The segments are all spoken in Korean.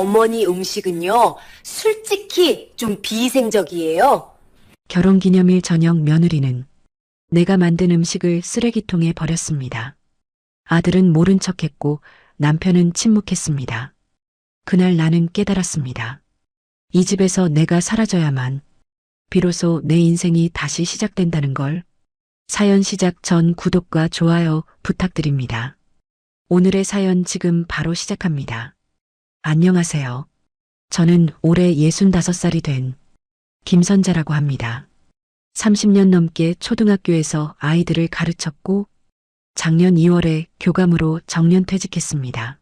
어머니 음식은요, 솔직히 좀 비위생적이에요. 결혼기념일 저녁 며느리는 내가 만든 음식을 쓰레기통에 버렸습니다. 아들은 모른 척했고 남편은 침묵했습니다. 그날 나는 깨달았습니다. 이 집에서 내가 사라져야만 비로소 내 인생이 다시 시작된다는 걸. 사연 시작 전 구독과 좋아요 부탁드립니다. 오늘의 사연 지금 바로 시작합니다. 안녕하세요. 저는 올해 65살이 된 김선자라고 합니다. 30년 넘게 초등학교에서 아이들을 가르쳤고 작년 2월에 교감으로 정년퇴직했습니다.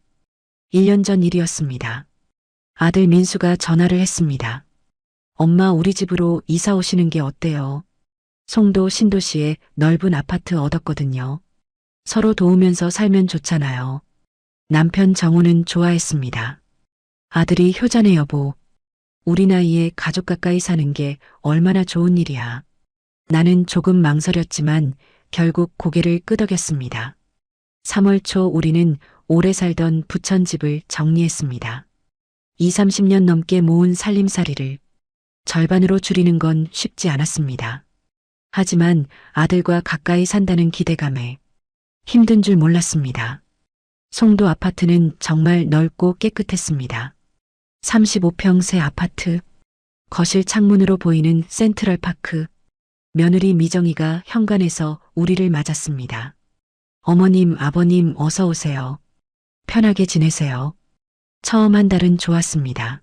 1년 전 일이었습니다. 아들 민수가 전화를 했습니다. 엄마 우리 집으로 이사 오시는 게 어때요? 송도 신도시에 넓은 아파트 얻었거든요. 서로 도우면서 살면 좋잖아요. 남편 정우는 좋아했습니다. 아들이 효자네 여보. 우리 나이에 가족 가까이 사는 게 얼마나 좋은 일이야. 나는 조금 망설였지만 결국 고개를 끄덕였습니다. 3월 초 우리는 오래 살던 부천집을 정리했습니다. 30년 넘게 모은 살림살이를 절반으로 줄이는 건 쉽지 않았습니다. 하지만 아들과 가까이 산다는 기대감에 힘든 줄 몰랐습니다. 송도 아파트는 정말 넓고 깨끗했습니다. 35평 새 아파트, 거실 창문으로 보이는 센트럴파크, 며느리 미정이가 현관에서 우리를 맞았습니다. 어머님, 아버님 어서 오세요. 편하게 지내세요. 처음 한 달은 좋았습니다.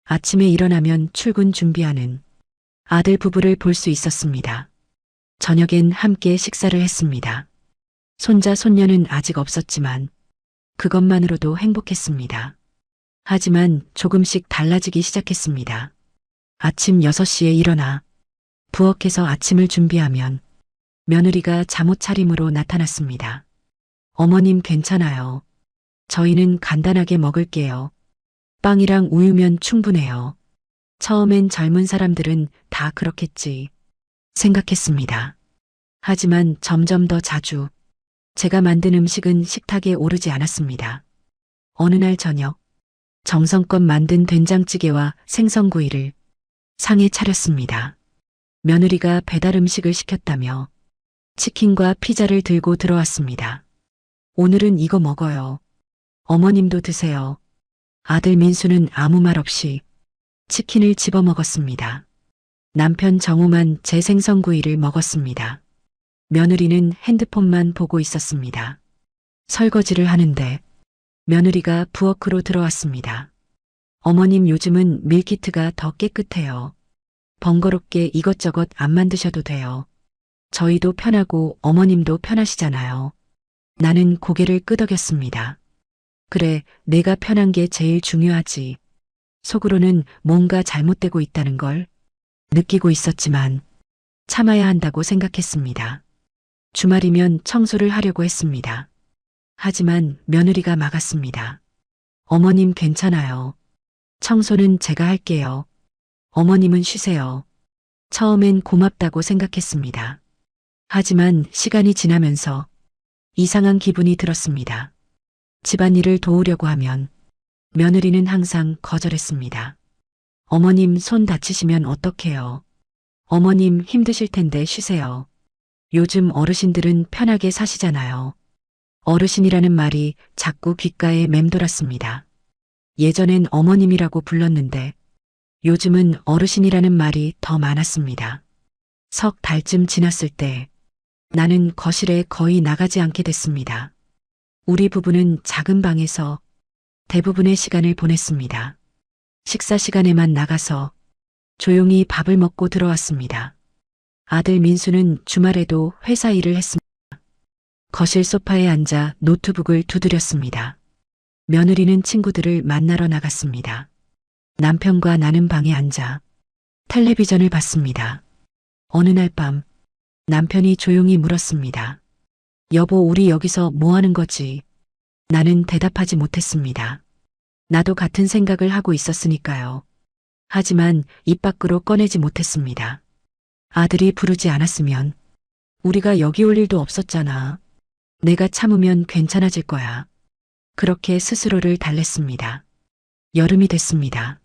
아침에 일어나면 출근 준비하는 아들 부부를 볼 수 있었습니다. 저녁엔 함께 식사를 했습니다. 손자, 손녀는 아직 없었지만 그것만으로도 행복했습니다. 하지만 조금씩 달라지기 시작했습니다. 아침 6시에 일어나 부엌에서 아침을 준비하면 며느리가 잠옷 차림으로 나타났습니다. 어머님 괜찮아요. 저희는 간단하게 먹을게요. 빵이랑 우유면 충분해요. 처음엔 젊은 사람들은 다 그렇겠지 생각했습니다. 하지만 점점 더 자주 제가 만든 음식은 식탁에 오르지 않았습니다. 어느 날 저녁 정성껏 만든 된장찌개와 생선구이를 상에 차렸습니다. 며느리가 배달 음식을 시켰다며 치킨과 피자를 들고 들어왔습니다. 오늘은 이거 먹어요. 어머님도 드세요. 아들 민수는 아무 말 없이 치킨을 집어 먹었습니다. 남편 정우만 제 생선구이를 먹었습니다. 며느리는 핸드폰만 보고 있었습니다. 설거지를 하는데 며느리가 부엌으로 들어왔습니다. 어머님 요즘은 밀키트가 더 깨끗해요. 번거롭게 이것저것 안 만드셔도 돼요. 저희도 편하고 어머님도 편하시잖아요. 나는 고개를 끄덕였습니다. 그래, 내가 편한 게 제일 중요하지. 속으로는 뭔가 잘못되고 있다는 걸 느끼고 있었지만 참아야 한다고 생각했습니다. 주말이면 청소를 하려고 했습니다. 하지만 며느리가 막았습니다. 어머님 괜찮아요. 청소는 제가 할게요. 어머님은 쉬세요. 처음엔 고맙다고 생각했습니다. 하지만 시간이 지나면서 이상한 기분이 들었습니다. 집안일을 도우려고 하면 며느리는 항상 거절했습니다. 어머님 손 다치시면 어떡해요. 어머님 힘드실 텐데 쉬세요. 요즘 어르신들은 편하게 사시잖아요. 어르신이라는 말이 자꾸 귓가에 맴돌았습니다. 예전엔 어머님이라고 불렀는데 요즘은 어르신이라는 말이 더 많았습니다. 석 달쯤 지났을 때 나는 거실에 거의 나가지 않게 됐습니다. 우리 부부는 작은 방에서 대부분의 시간을 보냈습니다. 식사 시간에만 나가서 조용히 밥을 먹고 들어왔습니다. 아들 민수는 주말에도 회사 일을 했습니다. 거실 소파에 앉아 노트북을 두드렸습니다. 며느리는 친구들을 만나러 나갔습니다. 남편과 나는 방에 앉아 텔레비전을 봤습니다. 어느 날 밤 남편이 조용히 물었습니다. 여보, 우리 여기서 뭐 하는 거지? 나는 대답하지 못했습니다. 나도 같은 생각을 하고 있었으니까요. 하지만 입 밖으로 꺼내지 못했습니다. 아들이 부르지 않았으면 우리가 여기 올 일도 없었잖아. 내가 참으면 괜찮아질 거야. 그렇게 스스로를 달랬습니다. 여름이 됐습니다.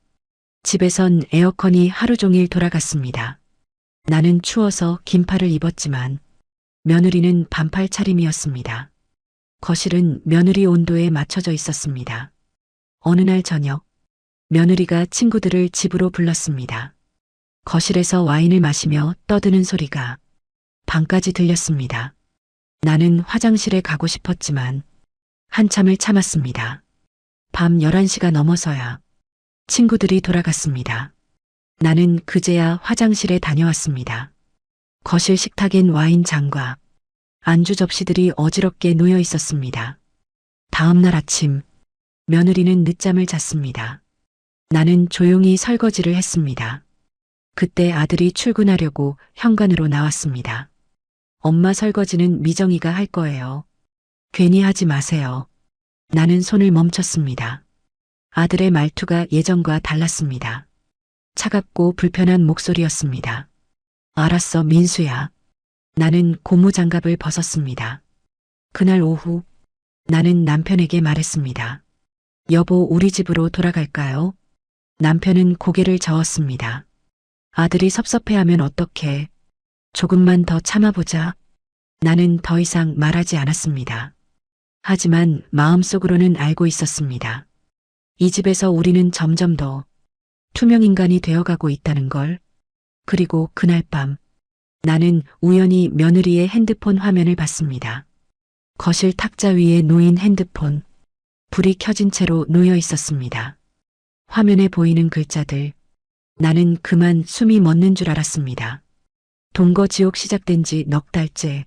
집에선 에어컨이 하루 종일 돌아갔습니다. 나는 추워서 긴팔을 입었지만 며느리는 반팔 차림이었습니다. 거실은 며느리 온도에 맞춰져 있었습니다. 어느 날 저녁, 며느리가 친구들을 집으로 불렀습니다. 거실에서 와인을 마시며 떠드는 소리가 방까지 들렸습니다. 나는 화장실에 가고 싶었지만 한참을 참았습니다. 밤 11시가 넘어서야 친구들이 돌아갔습니다. 나는 그제야 화장실에 다녀왔습니다. 거실 식탁엔 와인 잔과 안주 접시들이 어지럽게 놓여 있었습니다. 다음 날 아침, 며느리는 늦잠을 잤습니다. 나는 조용히 설거지를 했습니다. 그때 아들이 출근하려고 현관으로 나왔습니다. 엄마 설거지는 미정이가 할 거예요. 괜히 하지 마세요. 나는 손을 멈췄습니다. 아들의 말투가 예전과 달랐습니다. 차갑고 불편한 목소리였습니다. 알았어, 민수야. 나는 고무장갑을 벗었습니다. 그날 오후, 나는 남편에게 말했습니다. 여보, 우리 집으로 돌아갈까요? 남편은 고개를 저었습니다. 아들이 섭섭해하면 어떡해. 조금만 더 참아보자. 나는 더 이상 말하지 않았습니다. 하지만 마음속으로는 알고 있었습니다. 이 집에서 우리는 점점 더 투명인간이 되어가고 있다는 걸. 그리고 그날 밤, 나는 우연히 며느리의 핸드폰 화면을 봤습니다. 거실 탁자 위에 놓인 핸드폰, 불이 켜진 채로 놓여 있었습니다. 화면에 보이는 글자들, 나는 그만 숨이 멎는 줄 알았습니다. 동거 지옥 시작된 지 넉 달째,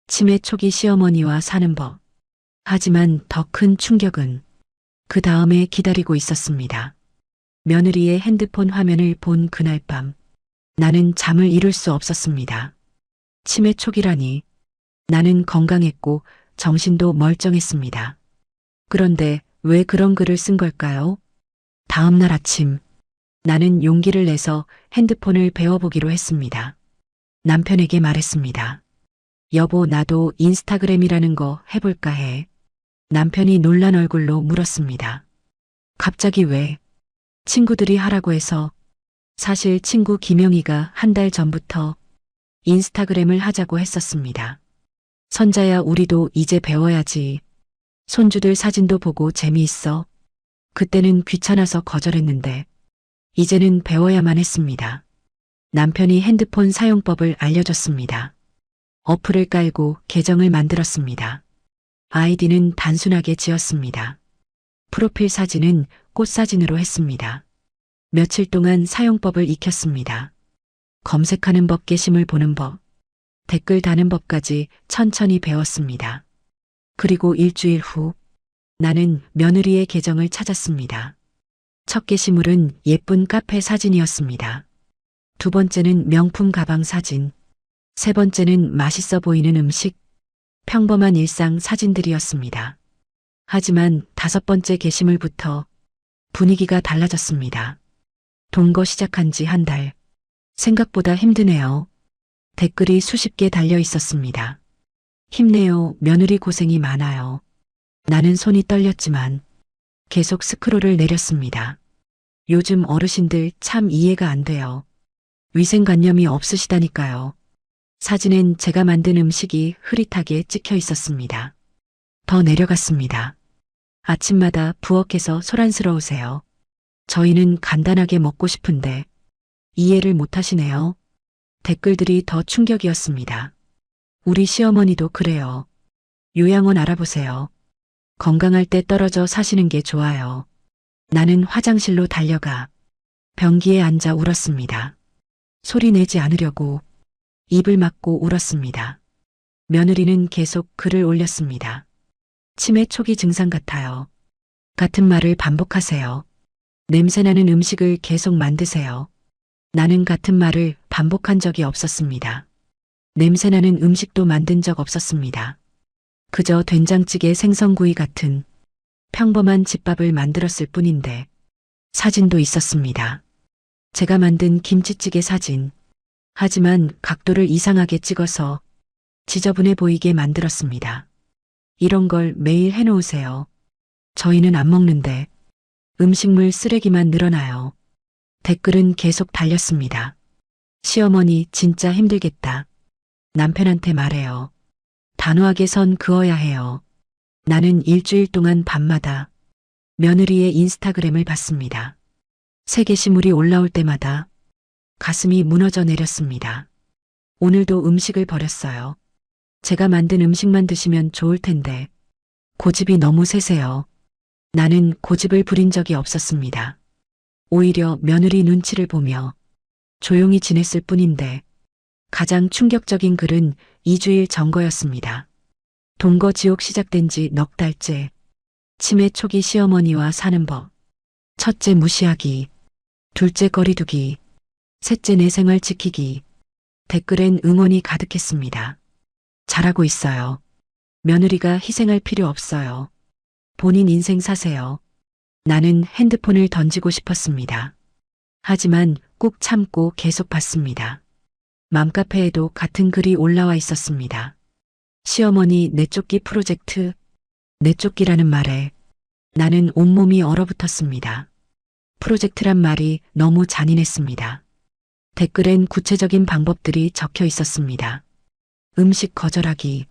치매 초기 시어머니와 사는 법. 하지만 더 큰 충격은 그 다음에 기다리고 있었습니다. 며느리의 핸드폰 화면을 본 그날 밤, 나는 잠을 이룰 수 없었습니다. 치매 초기라니. 나는 건강했고 정신도 멀쩡했습니다. 그런데 왜 그런 글을 쓴 걸까요? 다음 날 아침, 나는 용기를 내서 핸드폰을 배워보기로 했습니다. 남편에게 말했습니다. 여보, 나도 인스타그램이라는 거 해볼까 해. 남편이 놀란 얼굴로 물었습니다. 갑자기 왜? 친구들이 하라고 해서. 사실 친구 김영희가 한 달 전부터 인스타그램을 하자고 했었습니다. 선자야, 우리도 이제 배워야지. 손주들 사진도 보고 재미있어. 그때는 귀찮아서 거절했는데 이제는 배워야만 했습니다. 남편이 핸드폰 사용법을 알려줬습니다. 어플을 깔고 계정을 만들었습니다. 아이디는 단순하게 지었습니다. 프로필 사진은 꽃사진으로 했습니다. 며칠 동안 사용법을 익혔습니다. 검색하는 법, 게시물 보는 법, 댓글 다는 법까지 천천히 배웠습니다. 그리고 일주일 후, 나는 며느리의 계정을 찾았습니다. 첫 게시물은 예쁜 카페 사진이었습니다. 두 번째는 명품 가방 사진, 세 번째는 맛있어 보이는 음식, 평범한 일상 사진들이었습니다. 하지만 다섯 번째 게시물부터 분위기가 달라졌습니다. 동거 시작한 지 한 달. 생각보다 힘드네요. 댓글이 수십 개 달려 있었습니다. 힘내요. 며느리 고생이 많아요. 나는 손이 떨렸지만 계속 스크롤을 내렸습니다. 요즘 어르신들 참 이해가 안 돼요. 위생관념이 없으시다니까요. 사진엔 제가 만든 음식이 흐릿하게 찍혀 있었습니다. 더 내려갔습니다. 아침마다 부엌에서 소란스러우세요. 저희는 간단하게 먹고 싶은데 이해를 못하시네요. 댓글들이 더 충격이었습니다. 우리 시어머니도 그래요. 요양원 알아보세요. 건강할 때 떨어져 사시는 게 좋아요. 나는 화장실로 달려가 변기에 앉아 울었습니다. 소리 내지 않으려고 입을 막고 울었습니다. 며느리는 계속 글을 올렸습니다. 치매 초기 증상 같아요. 같은 말을 반복하세요. 냄새나는 음식을 계속 만드세요. 나는 같은 말을 반복한 적이 없었습니다. 냄새나는 음식도 만든 적 없었습니다. 그저 된장찌개, 생선구이 같은 평범한 집밥을 만들었을 뿐인데 사진도 있었습니다. 제가 만든 김치찌개 사진. 하지만 각도를 이상하게 찍어서 지저분해 보이게 만들었습니다. 이런 걸 매일 해놓으세요. 저희는 안 먹는데. 음식물 쓰레기만 늘어나요. 댓글은 계속 달렸습니다. 시어머니 진짜 힘들겠다. 남편한테 말해요. 단호하게 선 그어야 해요. 나는 일주일 동안 밤마다 며느리의 인스타그램을 봤습니다. 새 게시물이 올라올 때마다 가슴이 무너져 내렸습니다. 오늘도 음식을 버렸어요. 제가 만든 음식만 드시면 좋을 텐데 고집이 너무 세세요. 나는 고집을 부린 적이 없었습니다. 오히려 며느리 눈치를 보며 조용히 지냈을 뿐인데 가장 충격적인 글은 2주일 전 거였습니다. 동거 지옥 시작된 지 넉 달째. 치매 초기 시어머니와 사는 법. 첫째 무시하기. 둘째 거리두기. 셋째 내 생활 지키기. 댓글엔 응원이 가득했습니다. 잘하고 있어요. 며느리가 희생할 필요 없어요. 본인 인생 사세요. 나는 핸드폰을 던지고 싶었습니다. 하지만 꾹 참고 계속 봤습니다. 맘카페에도 같은 글이 올라와 있었습니다. 시어머니 내쫓기 프로젝트. 내쫓기라는 말에 나는 온몸이 얼어붙었습니다. 프로젝트란 말이 너무 잔인했습니다. 댓글엔 구체적인 방법들이 적혀 있었습니다. 음식 거절하기,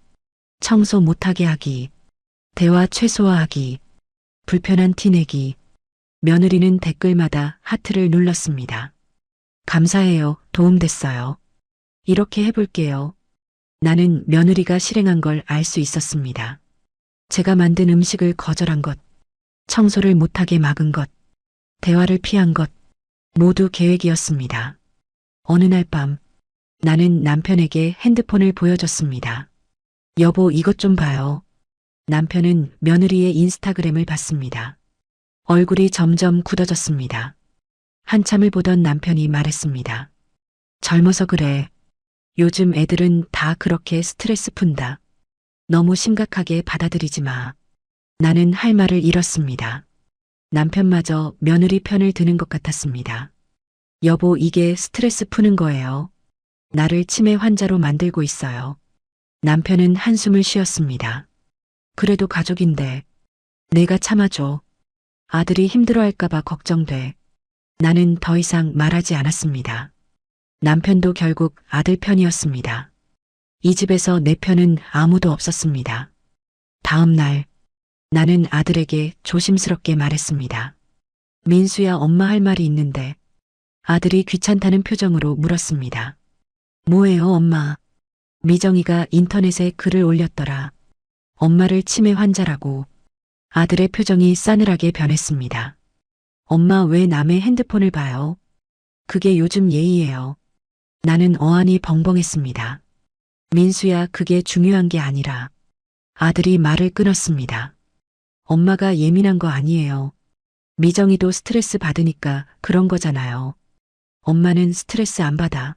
청소 못하게 하기, 대화 최소화하기, 불편한 티 내기. 며느리는 댓글마다 하트를 눌렀습니다. 감사해요. 도움됐어요. 이렇게 해볼게요. 나는 며느리가 실행한 걸 알 수 있었습니다. 제가 만든 음식을 거절한 것, 청소를 못하게 막은 것, 대화를 피한 것, 모두 계획이었습니다. 어느 날 밤, 나는 남편에게 핸드폰을 보여줬습니다. 여보, 이것 좀 봐요. 남편은 며느리의 인스타그램을 봤습니다. 얼굴이 점점 굳어졌습니다. 한참을 보던 남편이 말했습니다. 젊어서 그래. 요즘 애들은 다 그렇게 스트레스 푼다. 너무 심각하게 받아들이지 마. 나는 할 말을 잃었습니다. 남편마저 며느리 편을 드는 것 같았습니다. 여보, 이게 스트레스 푸는 거예요. 나를 치매 환자로 만들고 있어요. 남편은 한숨을 쉬었습니다. 그래도 가족인데 내가 참아줘. 아들이 힘들어할까봐 걱정돼. 나는 더 이상 말하지 않았습니다. 남편도 결국 아들 편이었습니다. 이 집에서 내 편은 아무도 없었습니다. 다음 날 나는 아들에게 조심스럽게 말했습니다. 민수야, 엄마 할 말이 있는데. 아들이 귀찮다는 표정으로 물었습니다. 뭐예요, 엄마? 미정이가 인터넷에 글을 올렸더라. 엄마를 치매 환자라고. 아들의 표정이 싸늘하게 변했습니다. 엄마, 왜 남의 핸드폰을 봐요? 그게 요즘 예의예요. 나는 어안이 벙벙했습니다. 민수야, 그게 중요한 게 아니라. 아들이 말을 끊었습니다. 엄마가 예민한 거 아니에요. 미정이도 스트레스 받으니까 그런 거잖아요. 엄마는 스트레스 안 받아.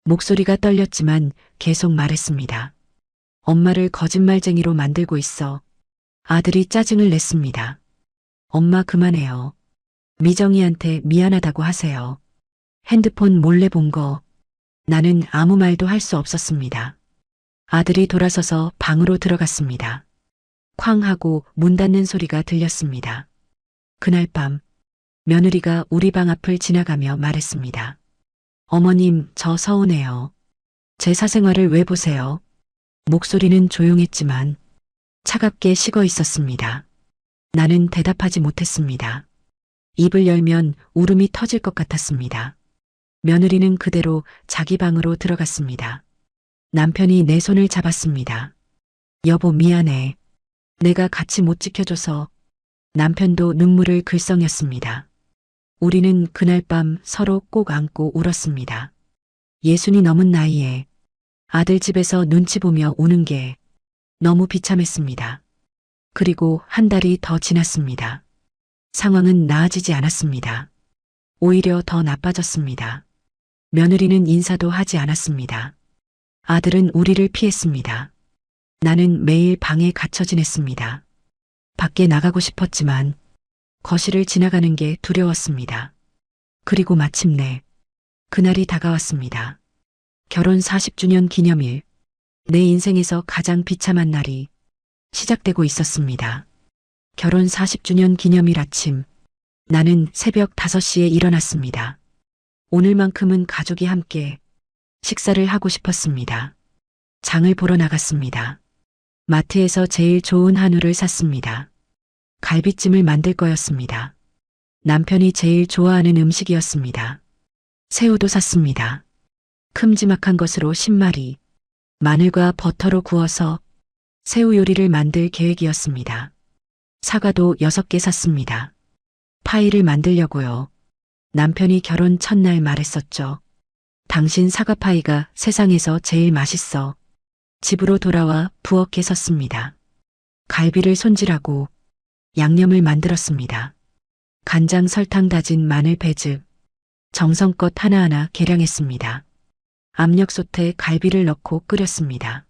목소리가 떨렸지만 계속 말했습니다. 엄마를 거짓말쟁이로 만들고 있어. 아들이 짜증을 냈습니다. 엄마, 그만해요. 미정이한테 미안하다고 하세요. 핸드폰 몰래 본 거. 나는 아무 말도 할 수 없었습니다. 아들이 돌아서서 방으로 들어갔습니다. 쾅 하고 문 닫는 소리가 들렸습니다. 그날 밤 며느리가 우리 방 앞을 지나가며 말했습니다. 어머님, 저 서운해요. 제 사생활을 왜 보세요? 목소리는 조용했지만 차갑게 식어 있었습니다. 나는 대답하지 못했습니다. 입을 열면 울음이 터질 것 같았습니다. 며느리는 그대로 자기 방으로 들어갔습니다. 남편이 내 손을 잡았습니다. 여보, 미안해. 내가 같이 못 지켜줘서. 남편도 눈물을 글썽였습니다. 우리는 그날 밤 서로 꼭 안고 울었습니다. 60이 넘은 나이에 아들 집에서 눈치 보며 우는 게 너무 비참했습니다. 그리고 한 달이 더 지났습니다. 상황은 나아지지 않았습니다. 오히려 더 나빠졌습니다. 며느리는 인사도 하지 않았습니다. 아들은 우리를 피했습니다. 나는 매일 방에 갇혀 지냈습니다. 밖에 나가고 싶었지만 거실을 지나가는 게 두려웠습니다. 그리고 마침내 그날이 다가왔습니다. 결혼 40주년 기념일. 내 인생에서 가장 비참한 날이 시작되고 있었습니다. 결혼 40주년 기념일 아침. 나는 새벽 5시에 일어났습니다. 오늘만큼은 가족이 함께 식사를 하고 싶었습니다. 장을 보러 나갔습니다. 마트에서 제일 좋은 한우를 샀습니다. 갈비찜을 만들 거였습니다. 남편이 제일 좋아하는 음식이었습니다. 새우도 샀습니다. 큼지막한 것으로 10마리, 마늘과 버터로 구워서 새우 요리를 만들 계획이었습니다. 사과도 6개 샀습니다. 파이를 만들려고요. 남편이 결혼 첫날 말했었죠. 당신 사과파이가 세상에서 제일 맛있어. 집으로 돌아와 부엌에 섰습니다. 갈비를 손질하고 양념을 만들었습니다. 간장, 설탕, 다진 마늘, 배즙, 정성껏 하나하나 계량했습니다. 압력솥에 갈비를 넣고 끓였습니다.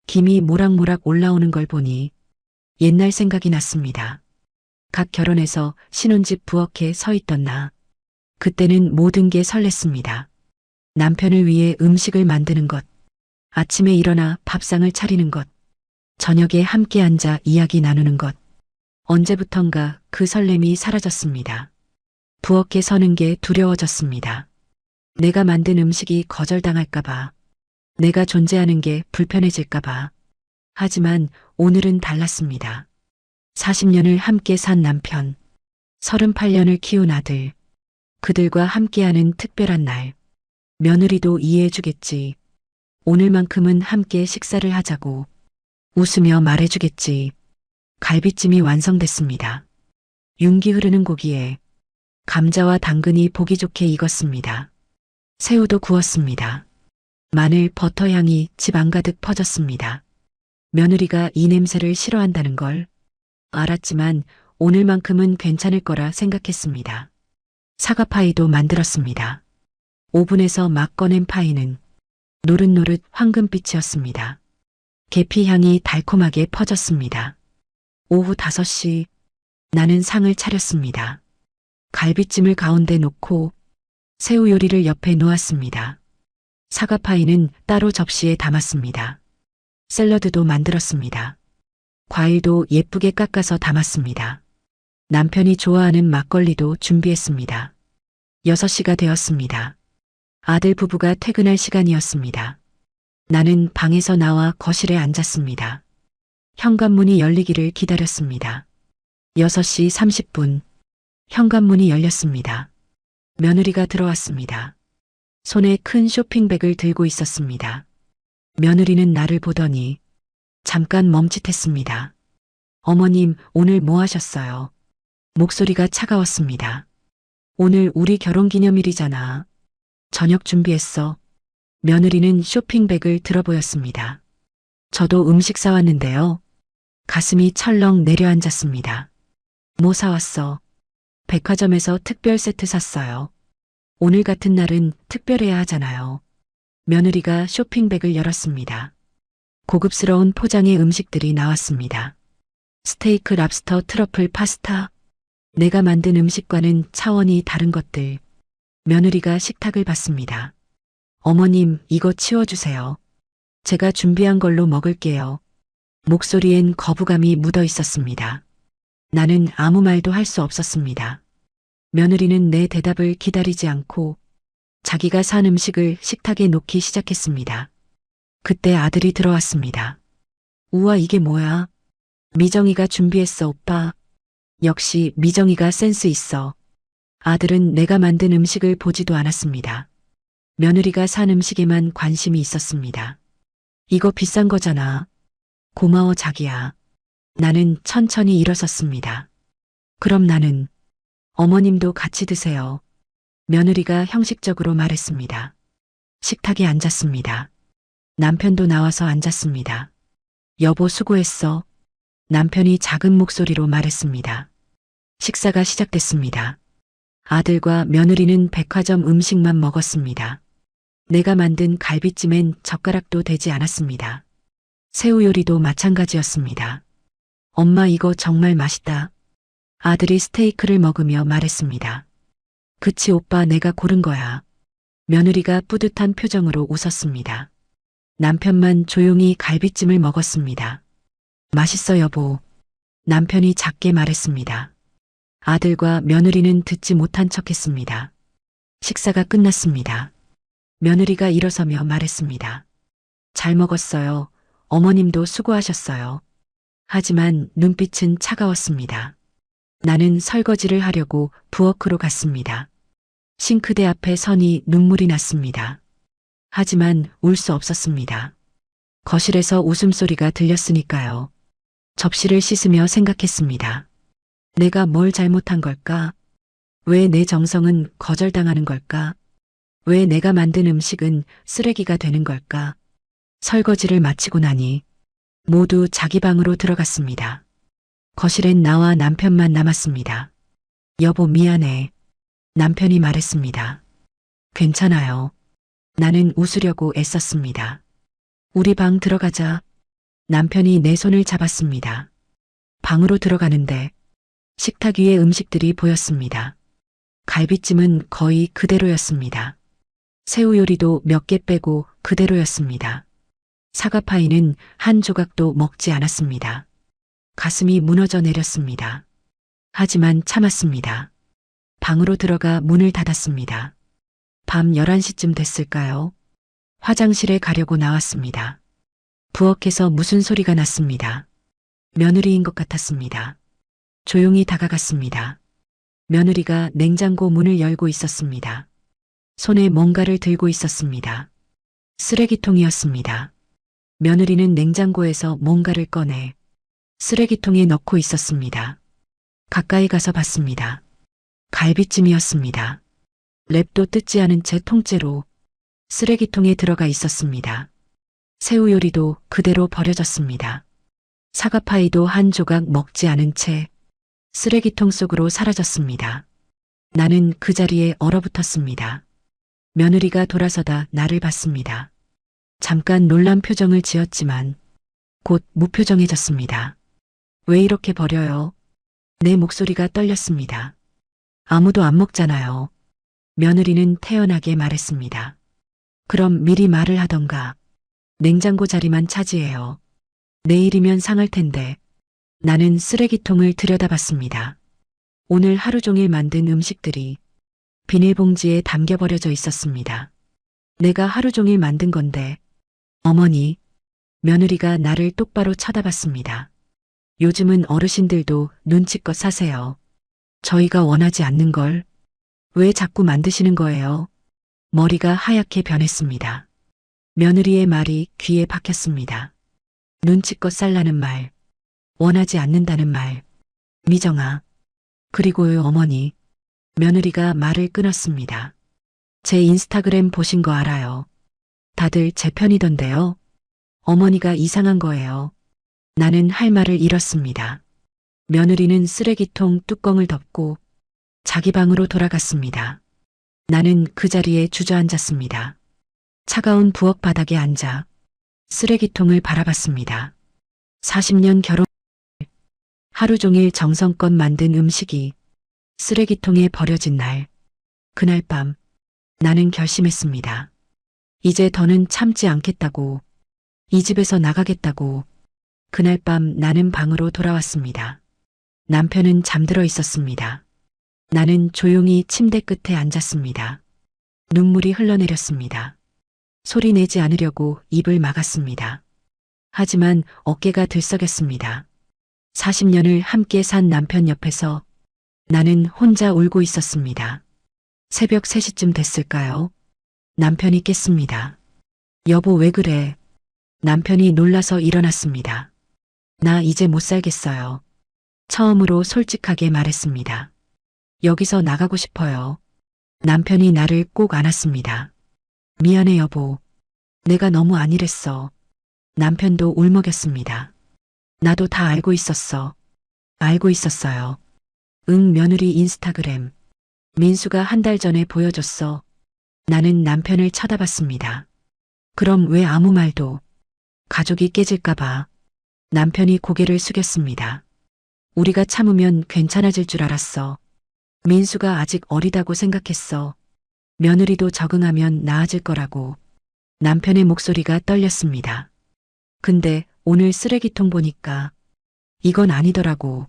김이 모락모락 올라오는 걸 보니 옛날 생각이 났습니다. 각 결혼해서 신혼집 부엌에 서 있던 나. 그때는 모든 게 설렜습니다. 남편을 위해 음식을 만드는 것, 아침에 일어나 밥상을 차리는 것, 저녁에 함께 앉아 이야기 나누는 것. 언제부턴가 그 설렘이 사라졌습니다. 부엌에 서는 게 두려워졌습니다. 내가 만든 음식이 거절당할까봐, 내가 존재하는 게 불편해질까봐. 하지만 오늘은 달랐습니다. 40년을 함께 산 남편, 38년을 키운 아들, 그들과 함께하는 특별한 날. 며느리도 이해해주겠지. 오늘만큼은 함께 식사를 하자고. 웃으며 말해주겠지. 갈비찜이 완성됐습니다. 윤기 흐르는 고기에 감자와 당근이 보기 좋게 익었습니다. 새우도 구웠습니다. 마늘, 버터 향이 집 안가득 퍼졌습니다. 며느리가 이 냄새를 싫어한다는 걸 알았지만 오늘만큼은 괜찮을 거라 생각했습니다. 사과파이도 만들었습니다. 오븐에서 막 꺼낸 파이는 노릇노릇 황금빛이었습니다. 계피 향이 달콤하게 퍼졌습니다. 오후 5시 나는 상을 차렸습니다. 갈비찜을 가운데 놓고 새우 요리를 옆에 놓았습니다. 사과파이는 따로 접시에 담았습니다. 샐러드도 만들었습니다. 과일도 예쁘게 깎아서 담았습니다. 남편이 좋아하는 막걸리도 준비했습니다. 6시가 되었습니다. 아들 부부가 퇴근할 시간이었습니다. 나는 방에서 나와 거실에 앉았습니다. 현관문이 열리기를 기다렸습니다. 6시 30분. 현관문이 열렸습니다. 며느리가 들어왔습니다. 손에 큰 쇼핑백을 들고 있었습니다. 며느리는 나를 보더니 잠깐 멈칫했습니다. 어머님, 오늘 뭐 하셨어요? 목소리가 차가웠습니다. 오늘 우리 결혼기념일이잖아. 저녁 준비했어. 며느리는 쇼핑백을 들어보였습니다. 저도 음식 사왔는데요. 가슴이 철렁 내려앉았습니다. 뭐 사왔어? 백화점에서 특별 세트 샀어요. 오늘 같은 날은 특별해야 하잖아요. 며느리가 쇼핑백을 열었습니다. 고급스러운 포장의 음식들이 나왔습니다. 스테이크, 랍스터, 트러플, 파스타. 내가 만든 음식과는 차원이 다른 것들. 며느리가 식탁을 봤습니다. 어머님, 이거 치워주세요. 제가 준비한 걸로 먹을게요. 목소리엔 거부감이 묻어 있었습니다. 나는 아무 말도 할 수 없었습니다. 며느리는 내 대답을 기다리지 않고 자기가 산 음식을 식탁에 놓기 시작했습니다. 그때 아들이 들어왔습니다. 우와, 이게 뭐야? 미정이가 준비했어, 오빠. 역시 미정이가 센스 있어. 아들은 내가 만든 음식을 보지도 않았습니다. 며느리가 산 음식에만 관심이 있었습니다. 이거 비싼 거잖아. 고마워, 자기야. 나는 천천히 일어섰습니다. 그럼 나는 어머님도 같이 드세요. 며느리가 형식적으로 말했습니다. 식탁에 앉았습니다. 남편도 나와서 앉았습니다. 여보, 수고했어. 남편이 작은 목소리로 말했습니다. 식사가 시작됐습니다. 아들과 며느리는 백화점 음식만 먹었습니다. 내가 만든 갈비찜엔 젓가락도 대지 않았습니다. 새우 요리도 마찬가지였습니다. 엄마, 이거 정말 맛있다. 아들이 스테이크를 먹으며 말했습니다. 그치, 오빠, 내가 고른 거야. 며느리가 뿌듯한 표정으로 웃었습니다. 남편만 조용히 갈비찜을 먹었습니다. 맛있어, 여보. 남편이 작게 말했습니다. 아들과 며느리는 듣지 못한 척했습니다. 식사가 끝났습니다. 며느리가 일어서며 말했습니다. 잘 먹었어요. 어머님도 수고하셨어요. 하지만 눈빛은 차가웠습니다. 나는 설거지를 하려고 부엌으로 갔습니다. 싱크대 앞에 서니 눈물이 났습니다. 하지만 울 수 없었습니다. 거실에서 웃음소리가 들렸으니까요. 접시를 씻으며 생각했습니다. 내가 뭘 잘못한 걸까? 왜 내 정성은 거절당하는 걸까? 왜 내가 만든 음식은 쓰레기가 되는 걸까? 설거지를 마치고 나니 모두 자기 방으로 들어갔습니다. 거실엔 나와 남편만 남았습니다. 여보, 미안해. 남편이 말했습니다. 괜찮아요. 나는 웃으려고 애썼습니다. 우리 방 들어가자. 남편이 내 손을 잡았습니다. 방으로 들어가는데 식탁 위에 음식들이 보였습니다. 갈비찜은 거의 그대로였습니다. 새우 요리도 몇 개 빼고 그대로였습니다. 사과파이는 한 조각도 먹지 않았습니다. 가슴이 무너져 내렸습니다. 하지만 참았습니다. 방으로 들어가 문을 닫았습니다. 밤 11시쯤 됐을까요? 화장실에 가려고 나왔습니다. 부엌에서 무슨 소리가 났습니다. 며느리인 것 같았습니다. 조용히 다가갔습니다. 며느리가 냉장고 문을 열고 있었습니다. 손에 뭔가를 들고 있었습니다. 쓰레기통이었습니다. 며느리는 냉장고에서 뭔가를 꺼내 쓰레기통에 넣고 있었습니다. 가까이 가서 봤습니다. 갈비찜이었습니다. 랩도 뜯지 않은 채 통째로 쓰레기통에 들어가 있었습니다. 새우 요리도 그대로 버려졌습니다. 사과파이도 한 조각 먹지 않은 채 쓰레기통 속으로 사라졌습니다. 나는 그 자리에 얼어붙었습니다. 며느리가 돌아서다 나를 봤습니다. 잠깐 놀란 표정을 지었지만 곧 무표정해졌습니다. 왜 이렇게 버려요? 내 목소리가 떨렸습니다. 아무도 안 먹잖아요. 며느리는 태연하게 말했습니다. 그럼 미리 말을 하던가. 냉장고 자리만 차지해요. 내일이면 상할 텐데. 나는 쓰레기통을 들여다봤습니다. 오늘 하루 종일 만든 음식들이 비닐봉지에 담겨 버려져 있었습니다. 내가 하루 종일 만든 건데. 어머니, 며느리가 나를 똑바로 쳐다봤습니다. 요즘은 어르신들도 눈치껏 사세요. 저희가 원하지 않는 걸 왜 자꾸 만드시는 거예요? 머리가 하얗게 변했습니다. 며느리의 말이 귀에 박혔습니다. 눈치껏 살라는 말, 원하지 않는다는 말. 미정아. 그리고요, 어머니. 며느리가 말을 끊었습니다. 제 인스타그램 보신 거 알아요. 다들 제 편이던데요. 어머니가 이상한 거예요. 나는 할 말을 잃었습니다. 며느리는 쓰레기통 뚜껑을 덮고 자기 방으로 돌아갔습니다. 나는 그 자리에 주저앉았습니다. 차가운 부엌 바닥에 앉아 쓰레기통을 바라봤습니다. 40년 결혼, 하루 종일 정성껏 만든 음식이 쓰레기통에 버려진 날, 그날 밤 나는 결심했습니다. 이제 더는 참지 않겠다고, 이 집에서 나가겠다고. 그날 밤 나는 방으로 돌아왔습니다. 남편은 잠들어 있었습니다. 나는 조용히 침대 끝에 앉았습니다. 눈물이 흘러내렸습니다. 소리 내지 않으려고 입을 막았습니다. 하지만 어깨가 들썩였습니다. 40년을 함께 산 남편 옆에서 나는 혼자 울고 있었습니다. 새벽 3시쯤 됐을까요? 남편이 깼습니다. 여보, 왜 그래? 남편이 놀라서 일어났습니다. 나 이제 못 살겠어요. 처음으로 솔직하게 말했습니다. 여기서 나가고 싶어요. 남편이 나를 꼭 안았습니다. 미안해, 여보. 내가 너무 안일했어. 남편도 울먹였습니다. 나도 다 알고 있었어. 알고 있었어요. 응, 며느리 인스타그램. 민수가 한 달 전에 보여줬어. 나는 남편을 쳐다봤습니다. 그럼 왜 아무 말도? 가족이 깨질까봐. 남편이 고개를 숙였습니다. 우리가 참으면 괜찮아질 줄 알았어. 민수가 아직 어리다고 생각했어. 며느리도 적응하면 나아질 거라고. 남편의 목소리가 떨렸습니다. 근데 오늘 쓰레기통 보니까 이건 아니더라고.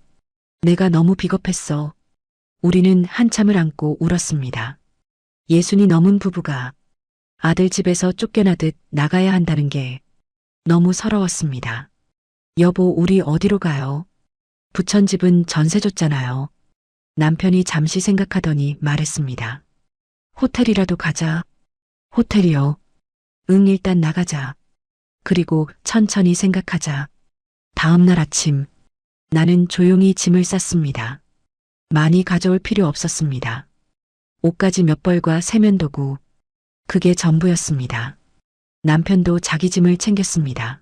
내가 너무 비겁했어. 우리는 한참을 안고 울었습니다. 60이 넘은 부부가 아들 집에서 쫓겨나듯 나가야 한다는 게 너무 서러웠습니다. 여보, 우리 어디로 가요? 부천 집은 전세 줬잖아요. 남편이 잠시 생각하더니 말했습니다. 호텔이라도 가자. 호텔이요? 응, 일단 나가자. 그리고 천천히 생각하자. 다음 날 아침, 나는 조용히 짐을 쌌습니다. 많이 가져올 필요 없었습니다. 옷가지 몇 벌과 세면도구, 그게 전부였습니다. 남편도 자기 짐을 챙겼습니다.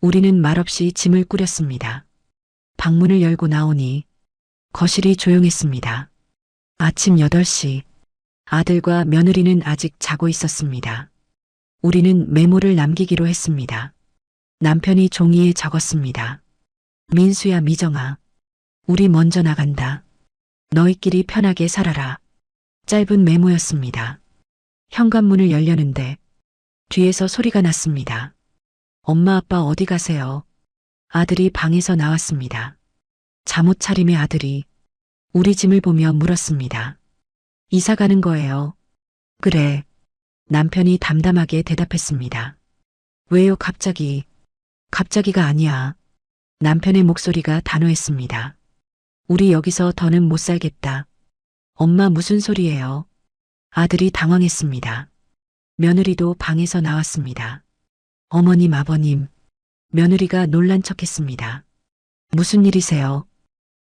우리는 말없이 짐을 꾸렸습니다. 방문을 열고 나오니 거실이 조용했습니다. 아침 8시, 아들과 며느리는 아직 자고 있었습니다. 우리는 메모를 남기기로 했습니다. 남편이 종이에 적었습니다. 민수야, 미정아, 우리 먼저 나간다. 너희끼리 편하게 살아라. 짧은 메모였습니다. 현관문을 열려는데 뒤에서 소리가 났습니다. 엄마, 아빠 어디 가세요? 아들이 방에서 나왔습니다. 잠옷 차림의 아들이 우리 짐을 보며 물었습니다. 이사 가는 거예요. 그래. 남편이 담담하게 대답했습니다. 왜요, 갑자기? 갑자기가 아니야. 남편의 목소리가 단호했습니다. 우리 여기서 더는 못 살겠다. 엄마, 무슨 소리예요? 아들이 당황했습니다. 며느리도 방에서 나왔습니다. 어머님, 아버님. 며느리가 놀란 척했습니다. 무슨 일이세요?